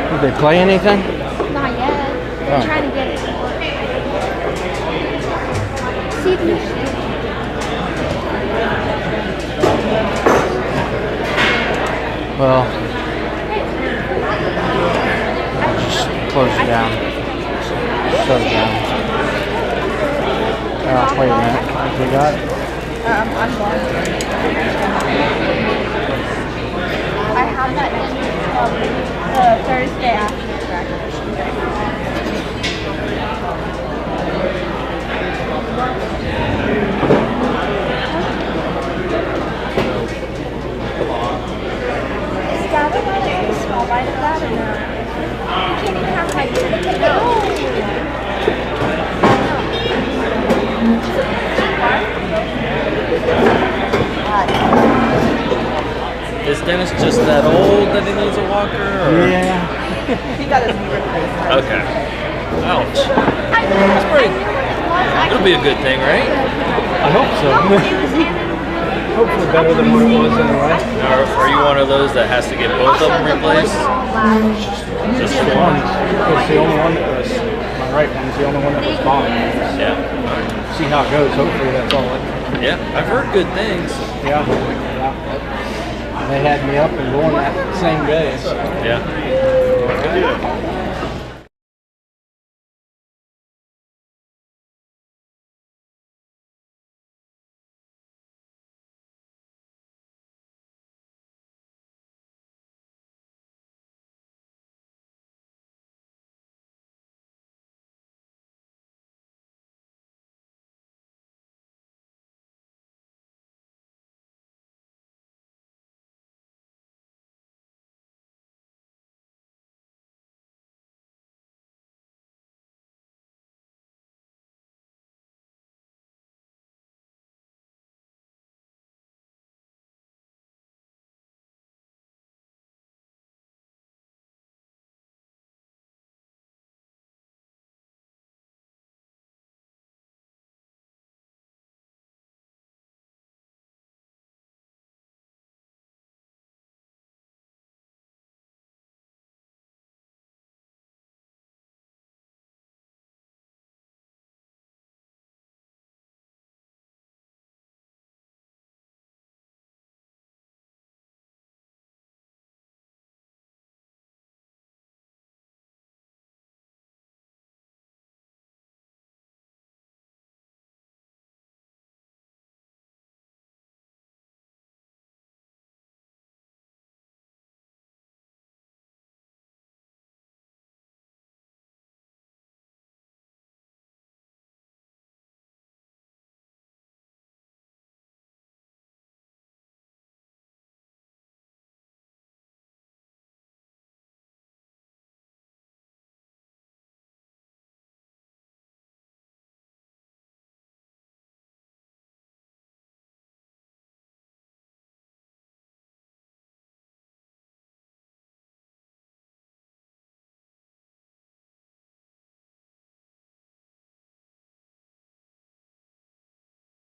Did they play anything? Not yet. They're trying to get it. See the Well, just close it down. Shut it down. Wait a minute. What we got? I'm going. I have that the Thursday after graduation day. Is Dad allowed to take a small bite of that or no? You can't even have like Is Dennis just that old that he needs a walker? Or? Yeah. He got his knee replaced. Okay. Ouch. That's pretty. It'll be a good thing, right? I hope so. Hopefully better than what it was anyway. Are you one of those that has to get both of them replaced? Just one. It's the only one that was, my right one's the only one that was bombing. Yeah. See how it goes. Hopefully that's all it. Yeah, I've heard good things. Yeah. They had me up and going that same day. So. Yeah.